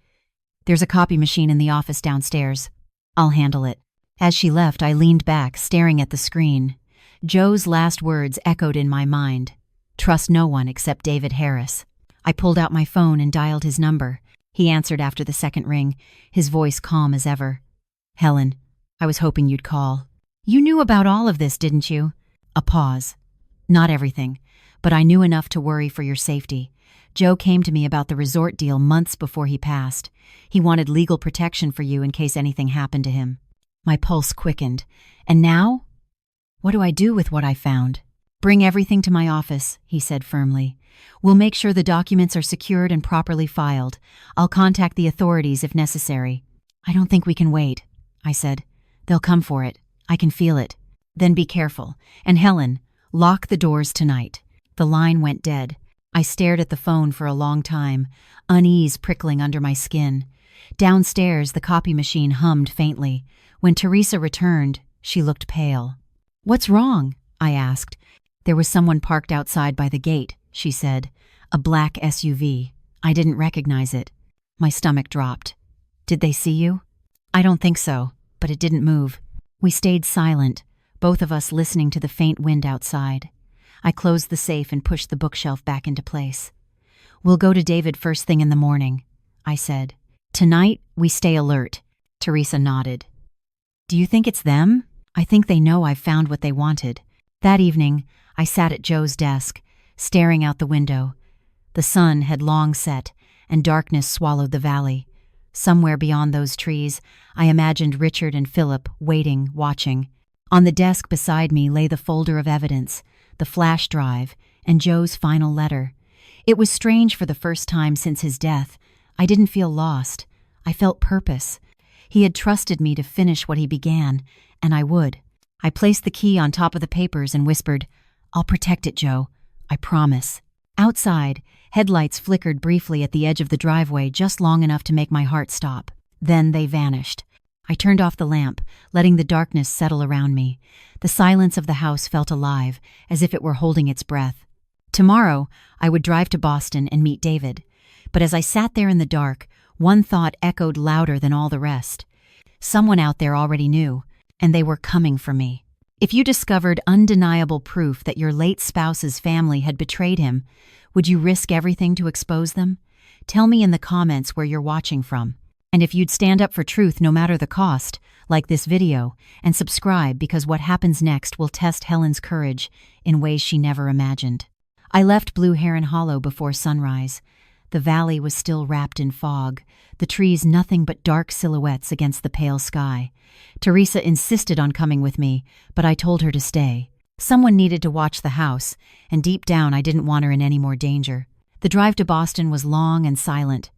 "There's a copy machine in the office downstairs. I'll handle it." As she left, I leaned back, staring at the screen. Joe's last words echoed in my mind. "Trust no one except David Harris." I pulled out my phone and dialed his number. He answered after the second ring, his voice calm as ever. "Helen, I was hoping you'd call. You knew about all of this, didn't you?" A pause. "Not everything, but I knew enough to worry for your safety. Joe came to me about the resort deal months before he passed. He wanted legal protection for you in case anything happened to him." My pulse quickened. "And now? What do I do with what I found?" "Bring everything to my office," he said firmly. "We'll make sure the documents are secured and properly filed. I'll contact the authorities if necessary." "I don't think we can wait," I said. "They'll come for it. I can feel it." "Then be careful. And Helen, lock the doors tonight." The line went dead. I stared at the phone for a long time, unease prickling under my skin. Downstairs, the copy machine hummed faintly. When Teresa returned, she looked pale. "What's wrong?" I asked. "There was someone parked outside by the gate," she said. "A black SUV. I didn't recognize it." My stomach dropped. "Did they see you?" "I don't think so, but it didn't move." We stayed silent, both of us listening to the faint wind outside. I closed the safe and pushed the bookshelf back into place. "We'll go to David first thing in the morning," I said. "Tonight, we stay alert." Teresa nodded. "Do you think it's them?" "I think they know I've found what they wanted." That evening, I sat at Joe's desk, staring out the window. The sun had long set, and darkness swallowed the valley. Somewhere beyond those trees, I imagined Richard and Philip waiting, watching. On the desk beside me lay the folder of evidence, the flash drive, and Joe's final letter. It was strange. For the first time since his death, I didn't feel lost. I felt purpose. He had trusted me to finish what he began, and I would. I placed the key on top of the papers and whispered, "I'll protect it, Joe. I promise." Outside, headlights flickered briefly at the edge of the driveway, just long enough to make my heart stop. Then they vanished. I turned off the lamp, letting the darkness settle around me. The silence of the house felt alive, as if it were holding its breath. Tomorrow, I would drive to Boston and meet David. But as I sat there in the dark, one thought echoed louder than all the rest. Someone out there already knew, and they were coming for me. If you discovered undeniable proof that your late spouse's family had betrayed him, would you risk everything to expose them? Tell me in the comments where you're watching from. And if you'd stand up for truth no matter the cost, like this video, and subscribe because what happens next will test Helen's courage in ways she never imagined. I left Blue Heron Hollow before sunrise. The valley was still wrapped in fog, the trees nothing but dark silhouettes against the pale sky. Teresa insisted on coming with me, but I told her to stay. Someone needed to watch the house, and deep down I didn't want her in any more danger. The drive to Boston was long and silent.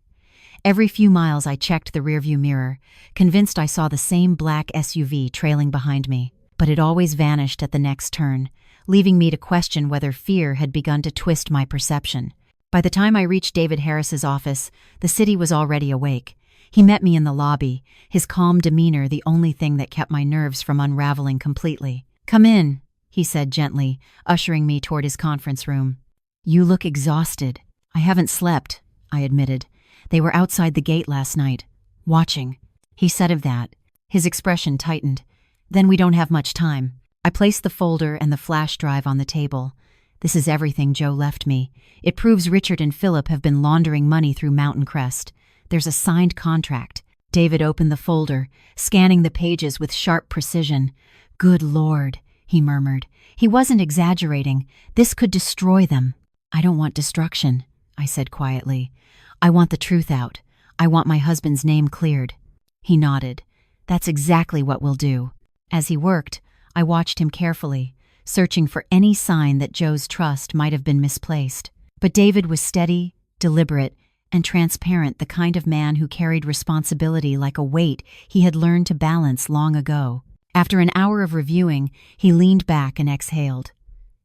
Every few miles I checked the rearview mirror, convinced I saw the same black SUV trailing behind me. But it always vanished at the next turn, leaving me to question whether fear had begun to twist my perception. By the time I reached David Harris's office, the city was already awake. He met me in the lobby, his calm demeanor the only thing that kept my nerves from unraveling completely. "Come in," he said gently, ushering me toward his conference room. "You look exhausted." "I haven't slept," I admitted. "They were outside the gate last night, watching." He said of that. His expression tightened. "Then we don't have much time." I placed the folder and the flash drive on the table. "This is everything Joe left me. It proves Richard and Philip have been laundering money through Mountain Crest. There's a signed contract." David opened the folder, scanning the pages with sharp precision. "Good Lord," he murmured. He wasn't exaggerating. This could destroy them. "I don't want destruction," I said quietly. "I want the truth out. I want my husband's name cleared." He nodded. "That's exactly what we'll do." As he worked, I watched him carefully, searching for any sign that Joe's trust might have been misplaced. But David was steady, deliberate, and transparent, the kind of man who carried responsibility like a weight he had learned to balance long ago. After an hour of reviewing, he leaned back and exhaled.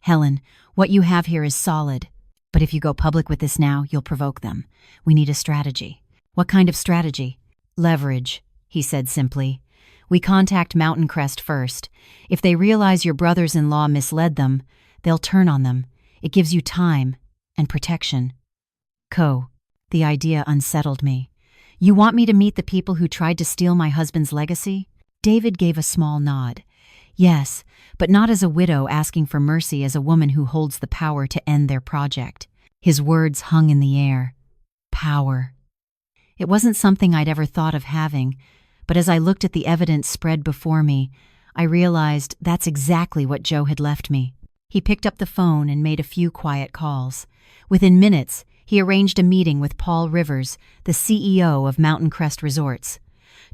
"Helen, what you have here is solid. But if you go public with this now, you'll provoke them. We need a strategy." "What kind of strategy?" "Leverage," he said simply. "We contact Mountain Crest first. If they realize your brothers-in-law misled them, they'll turn on them. It gives you time and protection." The idea unsettled me. "You want me to meet the people who tried to steal my husband's legacy?" David gave a small nod. "Yes, but not as a widow asking for mercy, as a woman who holds the power to end their project." His words hung in the air. Power. It wasn't something I'd ever thought of having, but as I looked at the evidence spread before me, I realized that's exactly what Joe had left me. He picked up the phone and made a few quiet calls. Within minutes, he arranged a meeting with Paul Rivers, the CEO of Mountain Crest Resorts.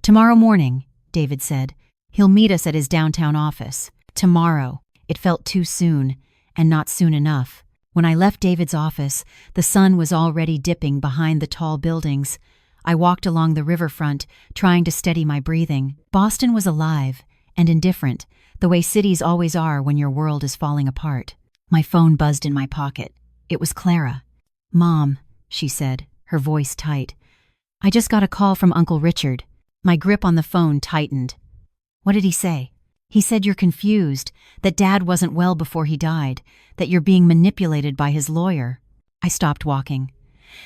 "Tomorrow morning," David said. "He'll meet us at his downtown office." Tomorrow. It felt too soon, and not soon enough. When I left David's office, the sun was already dipping behind the tall buildings. I walked along the riverfront, trying to steady my breathing. Boston was alive and indifferent, the way cities always are when your world is falling apart. My phone buzzed in my pocket. It was Clara. "Mom," she said, her voice tight. "I just got a call from Uncle Richard." My grip on the phone tightened. "What did he say?" "He said you're confused, that Dad wasn't well before he died, that you're being manipulated by his lawyer." I stopped walking.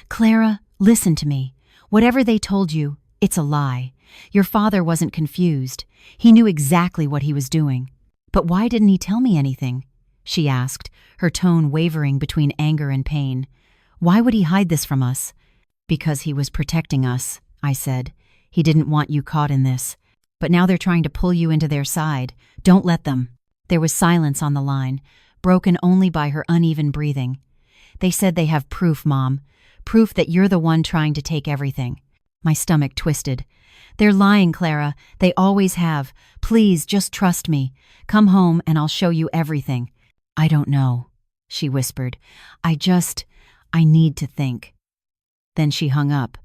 "Clara, listen to me. Whatever they told you, it's a lie. Your father wasn't confused. He knew exactly what he was doing." "But why didn't he tell me anything?" she asked, her tone wavering between anger and pain. "Why would he hide this from us?" "Because he was protecting us," I said. "He didn't want you caught in this. But now they're trying to pull you into their side. Don't let them." There was silence on the line, broken only by her uneven breathing. "They said they have proof, Mom. Proof that you're the one trying to take everything." My stomach twisted. "They're lying, Clara. They always have. Please, just trust me. Come home and I'll show you everything." "I don't know," she whispered. I need to think." Then she hung up.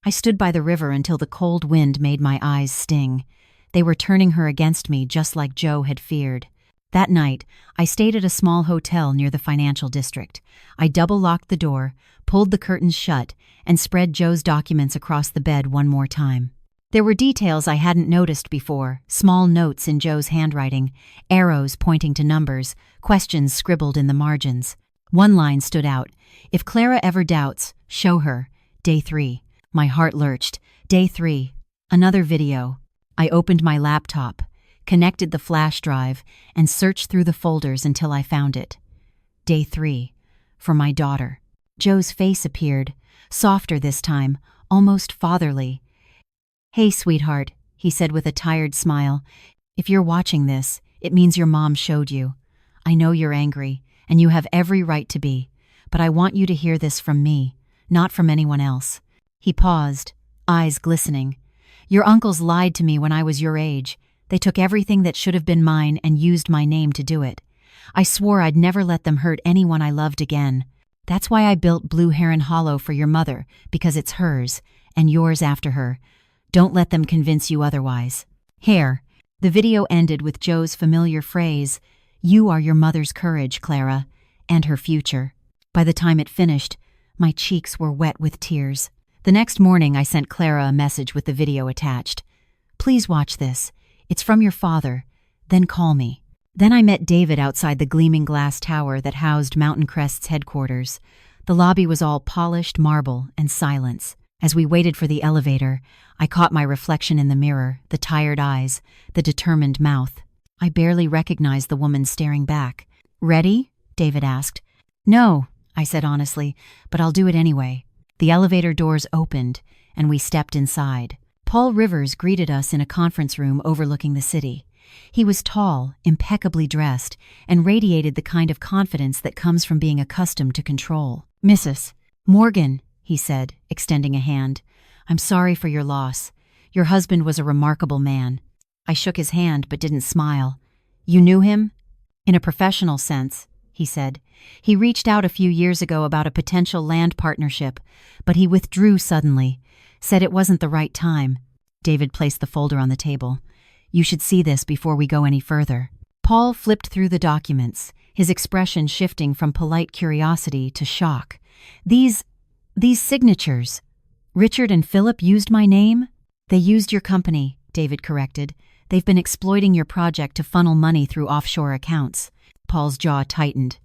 I stood by the river until the cold wind made my eyes sting. They were turning her against me, just like Joe had feared. That night, I stayed at a small hotel near the financial district. I double-locked the door, pulled the curtains shut, and spread Joe's documents across the bed one more time. There were details I hadn't noticed before, small notes in Joe's handwriting, arrows pointing to numbers, questions scribbled in the margins. One line stood out. "If Clara ever doubts, show her. Day 3. My heart lurched. Day 3. Another video. I opened my laptop, connected the flash drive, and searched through the folders until I found it. Day 3. For my daughter. Joe's face appeared, softer this time, almost fatherly. "Hey, sweetheart," he said with a tired smile. "If you're watching this, it means your mom showed you. I know you're angry, and you have every right to be, but I want you to hear this from me, not from anyone else." He paused, eyes glistening. "Your uncles lied to me when I was your age. They took everything that should have been mine and used my name to do it. I swore I'd never let them hurt anyone I loved again. That's why I built Blue Heron Hollow for your mother, because it's hers, and yours after her. Don't let them convince you otherwise." Here, the video ended with Joe's familiar phrase, "You are your mother's courage, Clara, and her future." By the time it finished, my cheeks were wet with tears. The next morning, I sent Clara a message with the video attached. "Please watch this. It's from your father. Then call me." Then I met David outside the gleaming glass tower that housed Mountain Crest's headquarters. The lobby was all polished marble and silence. As we waited for the elevator, I caught my reflection in the mirror, the tired eyes, the determined mouth. I barely recognized the woman staring back. "Ready?" David asked. "No," I said honestly, "but I'll do it anyway." The elevator doors opened, and we stepped inside. Paul Rivers greeted us in a conference room overlooking the city. He was tall, impeccably dressed, and radiated the kind of confidence that comes from being accustomed to control. "Mrs. Morgan," he said, extending a hand, "I'm sorry for your loss. Your husband was a remarkable man." I shook his hand but didn't smile. "You knew him?" "In a professional sense," he said. "He reached out a few years ago about a potential land partnership, but he withdrew suddenly, said it wasn't the right time." David placed the folder on the table. "You should see this before we go any further." Paul flipped through the documents, his expression shifting from polite curiosity to shock. These signatures. Richard and Philip used my name?" "They used your company," David corrected. "They've been exploiting your project to funnel money through offshore accounts." Paul's jaw tightened.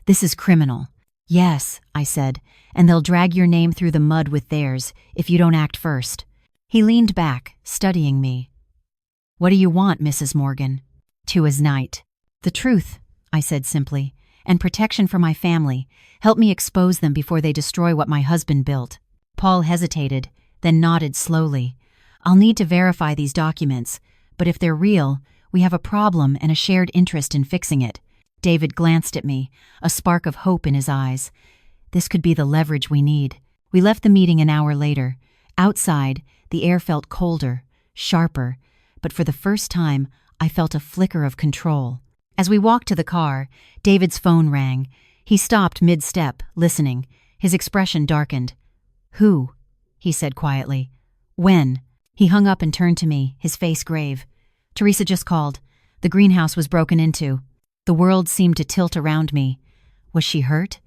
"This is criminal." "Yes," I said, "and they'll drag your name through the mud with theirs if you don't act first." He leaned back, studying me. "What do you want, Mrs. Morgan?" "To his night." "The truth," I said simply, "and protection for my family. Help me expose them before they destroy what my husband built." Paul hesitated, then nodded slowly. "I'll need to verify these documents, but if they're real, we have a problem and a shared interest in fixing it." David glanced at me, a spark of hope in his eyes. This could be the leverage we need. We left the meeting an hour later. Outside, the air felt colder, sharper, but for the first time, I felt a flicker of control. As we walked to the car, David's phone rang. He stopped mid-step, listening. His expression darkened. "Who?" he said quietly. "When?" He hung up and turned to me, his face grave. "Teresa just called. The greenhouse was broken into." The world seemed to tilt around me. Was she hurt?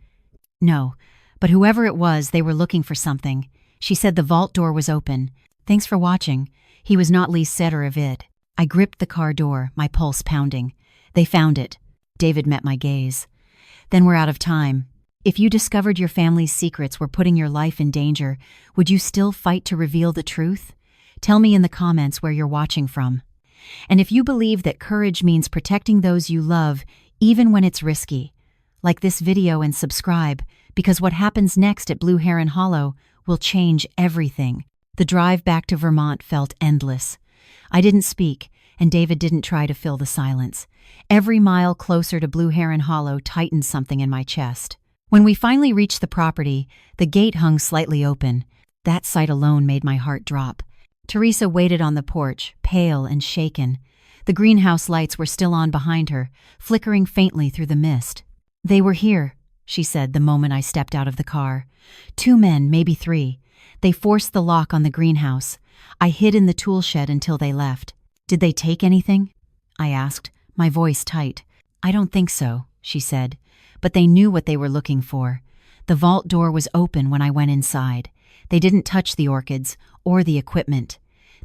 No, but whoever it was, they were looking for something. She said the vault door was open. "Thanks for watching." He was not Lee Setter of it. I gripped the car door, my pulse pounding. "They found it." David met my gaze. "Then we're out of time. If you discovered your family's secrets were putting your life in danger, would you still fight to reveal the truth? Tell me in the comments where you're watching from. And if you believe that courage means protecting those you love, even when it's risky, like this video and subscribe, because what happens next at Blue Heron Hollow will change everything. The drive back to Vermont felt endless. I didn't speak, and David didn't try to fill the silence. Every mile closer to Blue Heron Hollow tightened something in my chest. When we finally reached the property, the gate hung slightly open. That sight alone made my heart drop. Teresa waited on the porch, pale and shaken. The greenhouse lights were still on behind her, flickering faintly through the mist. "They were here," she said the moment I stepped out of the car. "2 men, maybe 3. They forced the lock on the greenhouse. I hid in the tool shed until they left." "Did they take anything?" I asked, my voice tight. "I don't think so," she said, "but they knew what they were looking for. The vault door was open when I went inside. They didn't touch the orchids or the equipment.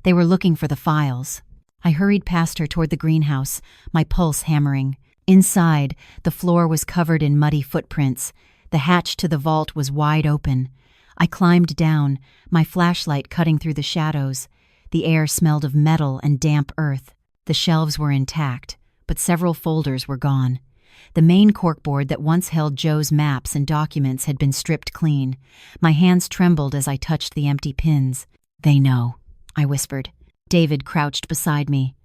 They were looking for the files." I hurried past her toward the greenhouse, my pulse hammering. Inside, the floor was covered in muddy footprints. The hatch to the vault was wide open. I climbed down, my flashlight cutting through the shadows. The air smelled of metal and damp earth. The shelves were intact, but several folders were gone. The main corkboard that once held Joe's maps and documents had been stripped clean. My hands trembled as I touched the empty pins. "They know," I whispered. David crouched beside me.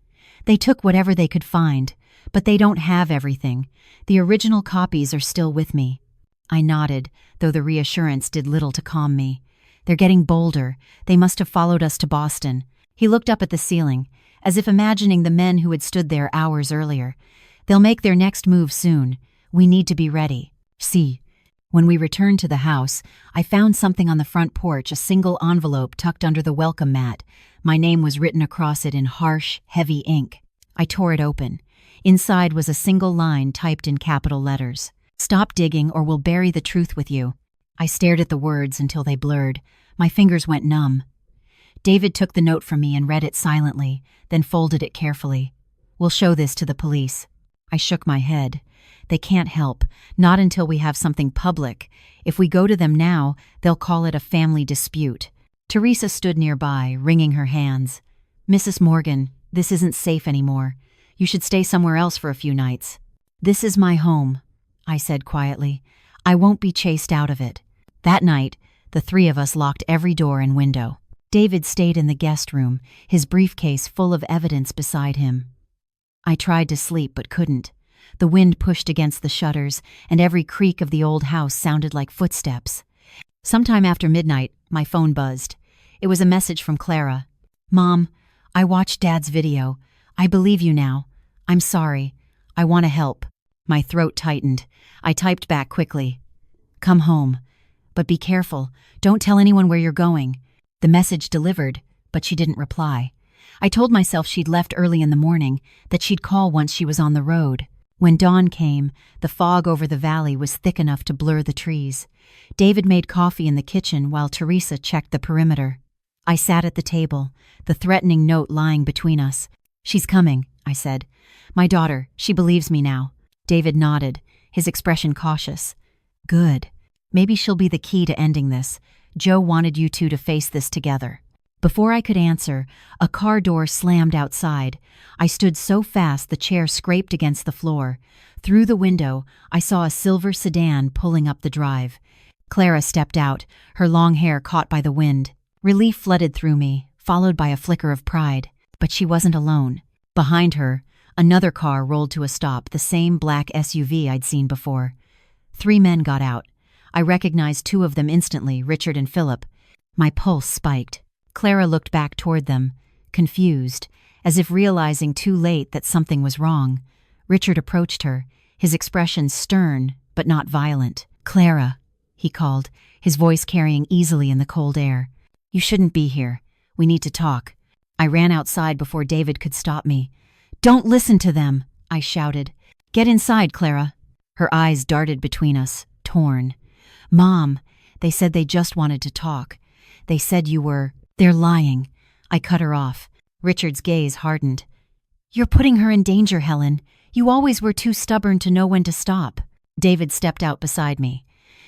"They took whatever they could find, but they don't have everything. The original copies are still with me." I nodded, though the reassurance did little to calm me. "They're getting bolder. They must have followed us to Boston." He looked up at the ceiling, as if imagining the men who had stood there hours earlier. "They'll make their next move soon. We need to be ready." See. When we returned to the house, I found something on the front porch, a single envelope tucked under the welcome mat. My name was written across it in harsh, heavy ink. I tore it open. Inside was a single line typed in capital letters. "Stop digging or we'll bury the truth with you." I stared at the words until they blurred. My fingers went numb. David took the note from me and read it silently, then folded it carefully. "We'll show this to the police." I shook my head. "They can't help, not until we have something public. If we go to them now, they'll call it a family dispute." Teresa stood nearby, wringing her hands. "Mrs. Morgan, this isn't safe anymore. You should stay somewhere else for a few nights." "This is my home," I said quietly. "I won't be chased out of it." That night, the three of us locked every door and window. David stayed in the guest room, his briefcase full of evidence beside him. I tried to sleep but couldn't. The wind pushed against the shutters, and every creak of the old house sounded like footsteps. Sometime after midnight, my phone buzzed. It was a message from Clara. "Mom, I watched Dad's video. I believe you now. I'm sorry. I want to help." My throat tightened. I typed back quickly. "Come home. But be careful. Don't tell anyone where you're going." The message delivered, but she didn't reply. I told myself she'd left early in the morning, that she'd call once she was on the road. When dawn came, the fog over the valley was thick enough to blur the trees. David made coffee in the kitchen while Teresa checked the perimeter. I sat at the table, the threatening note lying between us. "She's coming," I said. "My daughter, she believes me now." David nodded, his expression cautious. "Good. Maybe she'll be the key to ending this. Joe wanted you two to face this together." Before I could answer, a car door slammed outside. I stood so fast the chair scraped against the floor. Through the window, I saw a silver sedan pulling up the drive. Clara stepped out, her long hair caught by the wind. Relief flooded through me, followed by a flicker of pride. But she wasn't alone. Behind her, another car rolled to a stop, the same black SUV I'd seen before. 3 men got out. I recognized 2 of them instantly, Richard and Philip. My pulse spiked. Clara looked back toward them, confused, as if realizing too late that something was wrong. Richard approached her, his expression stern but not violent. "Clara," he called, his voice carrying easily in the cold air. "You shouldn't be here. We need to talk." I ran outside before David could stop me. "Don't listen to them," I shouted. "Get inside, Clara." Her eyes darted between us, torn. "Mom, they said they just wanted to talk. They said you were..." "They're lying." I cut her off. Richard's gaze hardened. "You're putting her in danger, Helen. You always were too stubborn to know when to stop." David stepped out beside me.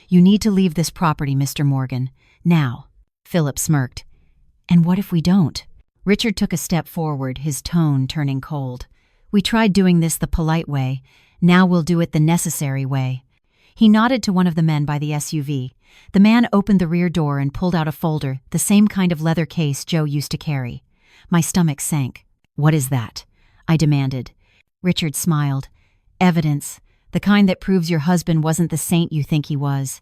"You need to leave this property, Mr. Morgan. Now." Philip smirked. "And what if we don't?" Richard took a step forward, his tone turning cold. "We tried doing this the polite way. Now we'll do it the necessary way." He nodded to one of the men by the SUV. The man opened the rear door and pulled out a folder, the same kind of leather case Joe used to carry. My stomach sank. "What is that?" I demanded. Richard smiled. "Evidence. The kind that proves your husband wasn't the saint you think he was."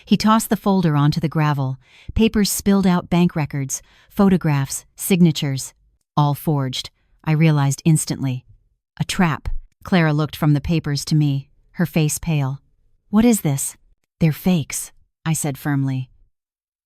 He tossed the folder onto the gravel. Papers spilled out, bank records, photographs, signatures. All forged, I realized instantly. A trap. Clara looked from the papers to me, her face pale. "What is this?" "They're fakes," I said firmly.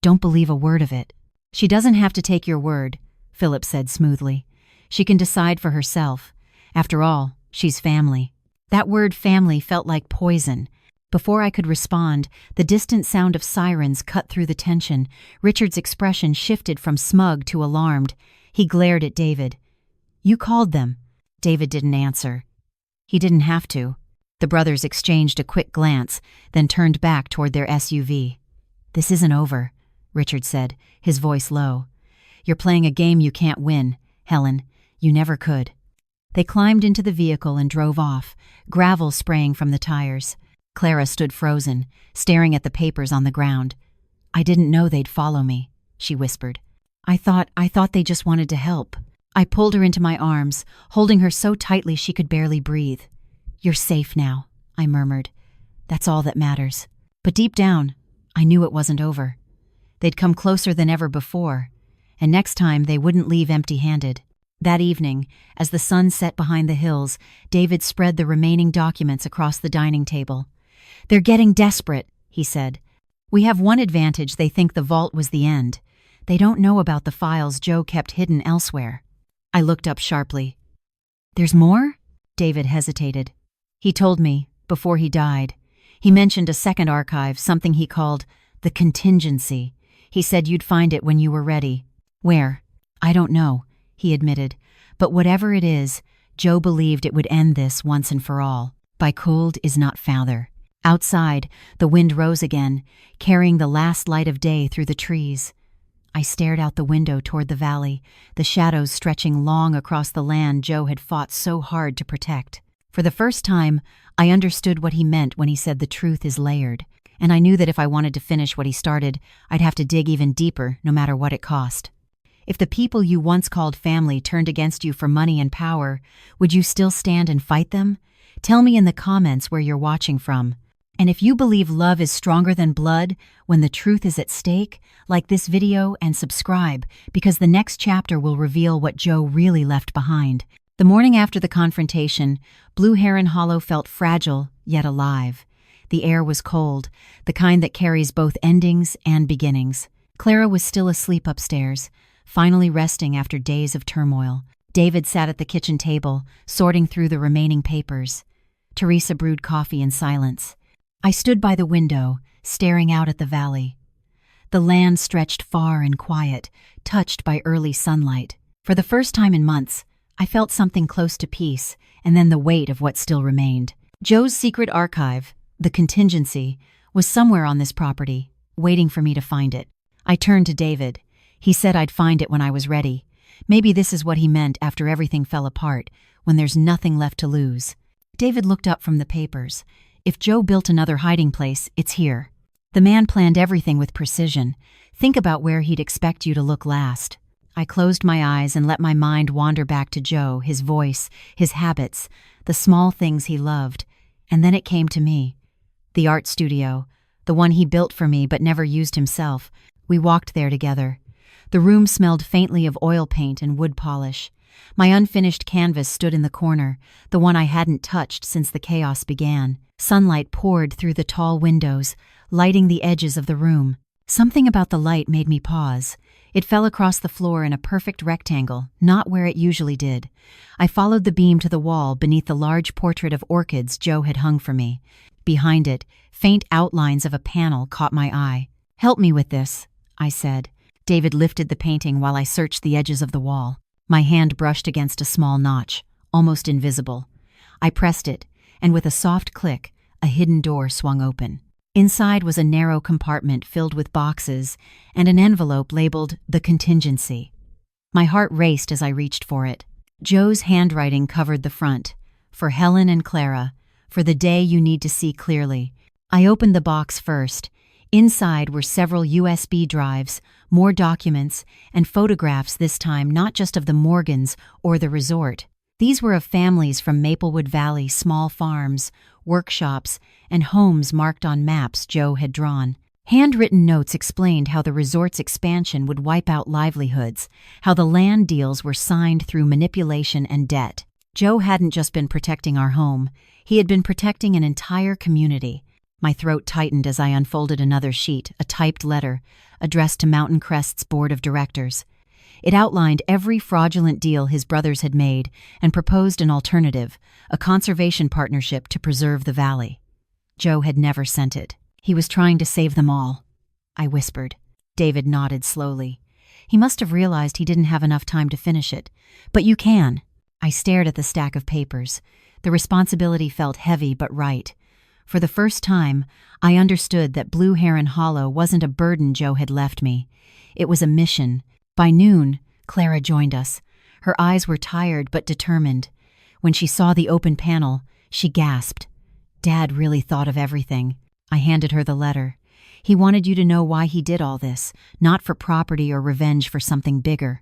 "Don't believe a word of it." "She doesn't have to take your word," Philip said smoothly. "She can decide for herself. After all, she's family." That word family felt like poison. Before I could respond, the distant sound of sirens cut through the tension. Richard's expression shifted from smug to alarmed. He glared at David. "You called them." David didn't answer. He didn't have to. The brothers exchanged a quick glance, then turned back toward their SUV. "This isn't over," Richard said, his voice low. "You're playing a game you can't win, Helen. You never could." They climbed into the vehicle and drove off, gravel spraying from the tires. Clara stood frozen, staring at the papers on the ground. "I didn't know they'd follow me," she whispered. I thought they just wanted to help." I pulled her into my arms, holding her so tightly she could barely breathe. "You're safe now," I murmured. "That's all that matters." But deep down, I knew it wasn't over. They'd come closer than ever before, and next time they wouldn't leave empty-handed. That evening, as the sun set behind the hills, David spread the remaining documents across the dining table. "They're getting desperate," he said. "We have one advantage: they think the vault was the end. They don't know about the files Joe kept hidden elsewhere." I looked up sharply. "There's more?" David hesitated. "He told me, before he died. He mentioned a second archive, something he called the contingency. He said you'd find it when you were ready." "Where?" "I don't know," he admitted. "But whatever it is, Joe believed it would end this once and for all. By cold is not father." Outside, the wind rose again, carrying the last light of day through the trees. I stared out the window toward the valley, the shadows stretching long across the land Joe had fought so hard to protect. For the first time, I understood what he meant when he said the truth is layered, and I knew that if I wanted to finish what he started, I'd have to dig even deeper, no matter what it cost. If the people you once called family turned against you for money and power, would you still stand and fight them? Tell me in the comments where you're watching from. And if you believe love is stronger than blood when the truth is at stake, like this video and subscribe, because the next chapter will reveal what Joe really left behind. The morning after the confrontation, Blue Heron Hollow felt fragile, yet alive. The air was cold, the kind that carries both endings and beginnings. Clara was still asleep upstairs, finally resting after days of turmoil. David sat at the kitchen table, sorting through the remaining papers. Teresa brewed coffee in silence. I stood by the window, staring out at the valley. The land stretched far and quiet, touched by early sunlight. For the first time in months, I felt something close to peace, and then the weight of what still remained. Joe's secret archive, the contingency, was somewhere on this property, waiting for me to find it. I turned to David. He said I'd find it when I was ready. Maybe this is what he meant after everything fell apart, when there's nothing left to lose. David looked up from the papers. If Joe built another hiding place, it's here. The man planned everything with precision. Think about where he'd expect you to look last. I closed my eyes and let my mind wander back to Joe, his voice, his habits, the small things he loved. And then it came to me. The art studio, the one he built for me but never used himself. We walked there together. The room smelled faintly of oil paint and wood polish. My unfinished canvas stood in the corner, the one I hadn't touched since the chaos began. Sunlight poured through the tall windows, lighting the edges of the room. Something about the light made me pause. It fell across the floor in a perfect rectangle, not where it usually did. I followed the beam to the wall beneath the large portrait of orchids Joe had hung for me. Behind it, faint outlines of a panel caught my eye. "Help me with this," I said. David lifted the painting while I searched the edges of the wall. My hand brushed against a small notch, almost invisible. I pressed it, and with a soft click, a hidden door swung open. Inside was a narrow compartment filled with boxes and an envelope labeled "The Contingency." My heart raced as I reached for it. Joe's handwriting covered the front. "For Helen and Clara, for the day you need to see clearly." I opened the box first. Inside were several USB drives, more documents, and photographs this time not just of the Morgans or the resort. These were of families from Maplewood Valley, small farms, workshops, and homes marked on maps Joe had drawn. Handwritten notes explained how the resort's expansion would wipe out livelihoods, how the land deals were signed through manipulation and debt. Joe hadn't just been protecting our home, he had been protecting an entire community. My throat tightened as I unfolded another sheet, a typed letter, addressed to Mountain Crest's board of directors. It outlined every fraudulent deal his brothers had made and proposed an alternative, a conservation partnership to preserve the valley. Joe had never sent it. He was trying to save them all, I whispered. David nodded slowly. He must have realized he didn't have enough time to finish it. "But you can." I stared at the stack of papers. The responsibility felt heavy but right. For the first time, I understood that Blue Heron Hollow wasn't a burden Joe had left me. It was a mission. By noon, Clara joined us. Her eyes were tired but determined. When she saw the open panel, she gasped. Dad really thought of everything. I handed her the letter. He wanted you to know why he did all this, not for property or revenge for something bigger.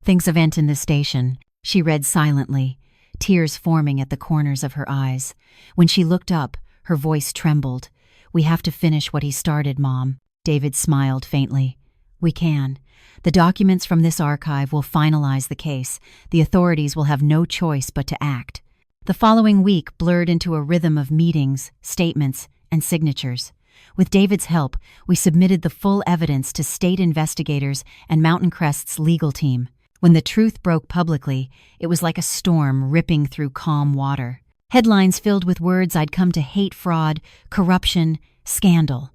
Things event in the station. She read silently, tears forming at the corners of her eyes. When she looked up, her voice trembled. We have to finish what he started, Mom. David smiled faintly. We can. The documents from this archive will finalize the case. The authorities will have no choice but to act. The following week blurred into a rhythm of meetings, statements, and signatures. With David's help, we submitted the full evidence to state investigators and Mountain Crest's legal team. When the truth broke publicly, it was like a storm ripping through calm water. Headlines filled with words I'd come to hate: fraud, corruption, scandal.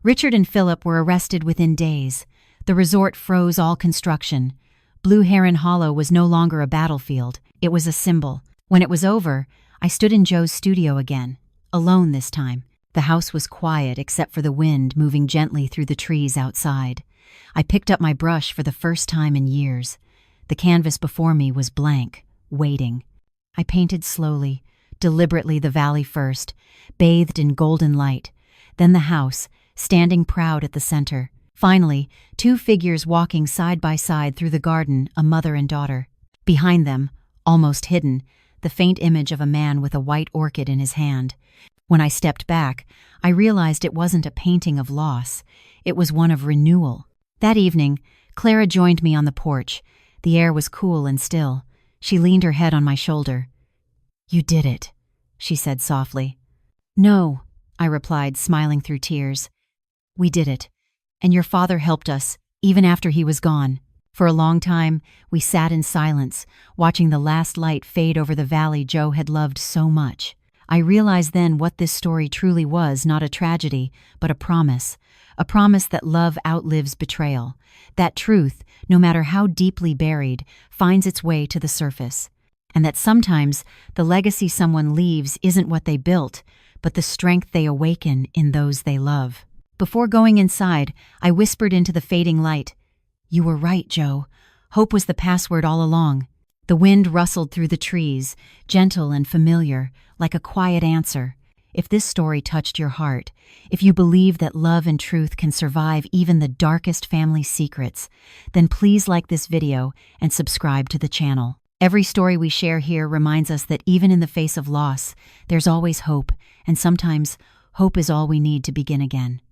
Richard and Philip were arrested within days. The resort froze all construction. Blue Heron Hollow was no longer a battlefield. It was a symbol. When it was over, I stood in Joe's studio again, alone this time. The house was quiet except for the wind moving gently through the trees outside. I picked up my brush for the first time in years. The canvas before me was blank, waiting. I painted slowly, deliberately the valley first, bathed in golden light, then the house, standing proud at the center. Finally, two figures walking side by side through the garden, a mother and daughter. Behind them, almost hidden, the faint image of a man with a white orchid in his hand. When I stepped back, I realized it wasn't a painting of loss. It was one of renewal. That evening, Clara joined me on the porch. The air was cool and still. She leaned her head on my shoulder. "You did it," she said softly. "No," I replied, smiling through tears. "We did it. And your father helped us, even after he was gone." For a long time, we sat in silence, watching the last light fade over the valley Joe had loved so much. I realized then what this story truly was: not a tragedy, but a promise that love outlives betrayal, that truth, no matter how deeply buried, finds its way to the surface, and that sometimes the legacy someone leaves isn't what they built, but the strength they awaken in those they love. Before going inside, I whispered into the fading light, "You were right, Joe. Hope was the password all along." The wind rustled through the trees, gentle and familiar, like a quiet answer. If this story touched your heart, if you believe that love and truth can survive even the darkest family secrets, then please like this video and subscribe to the channel. Every story we share here reminds us that even in the face of loss, there's always hope, and sometimes hope is all we need to begin again.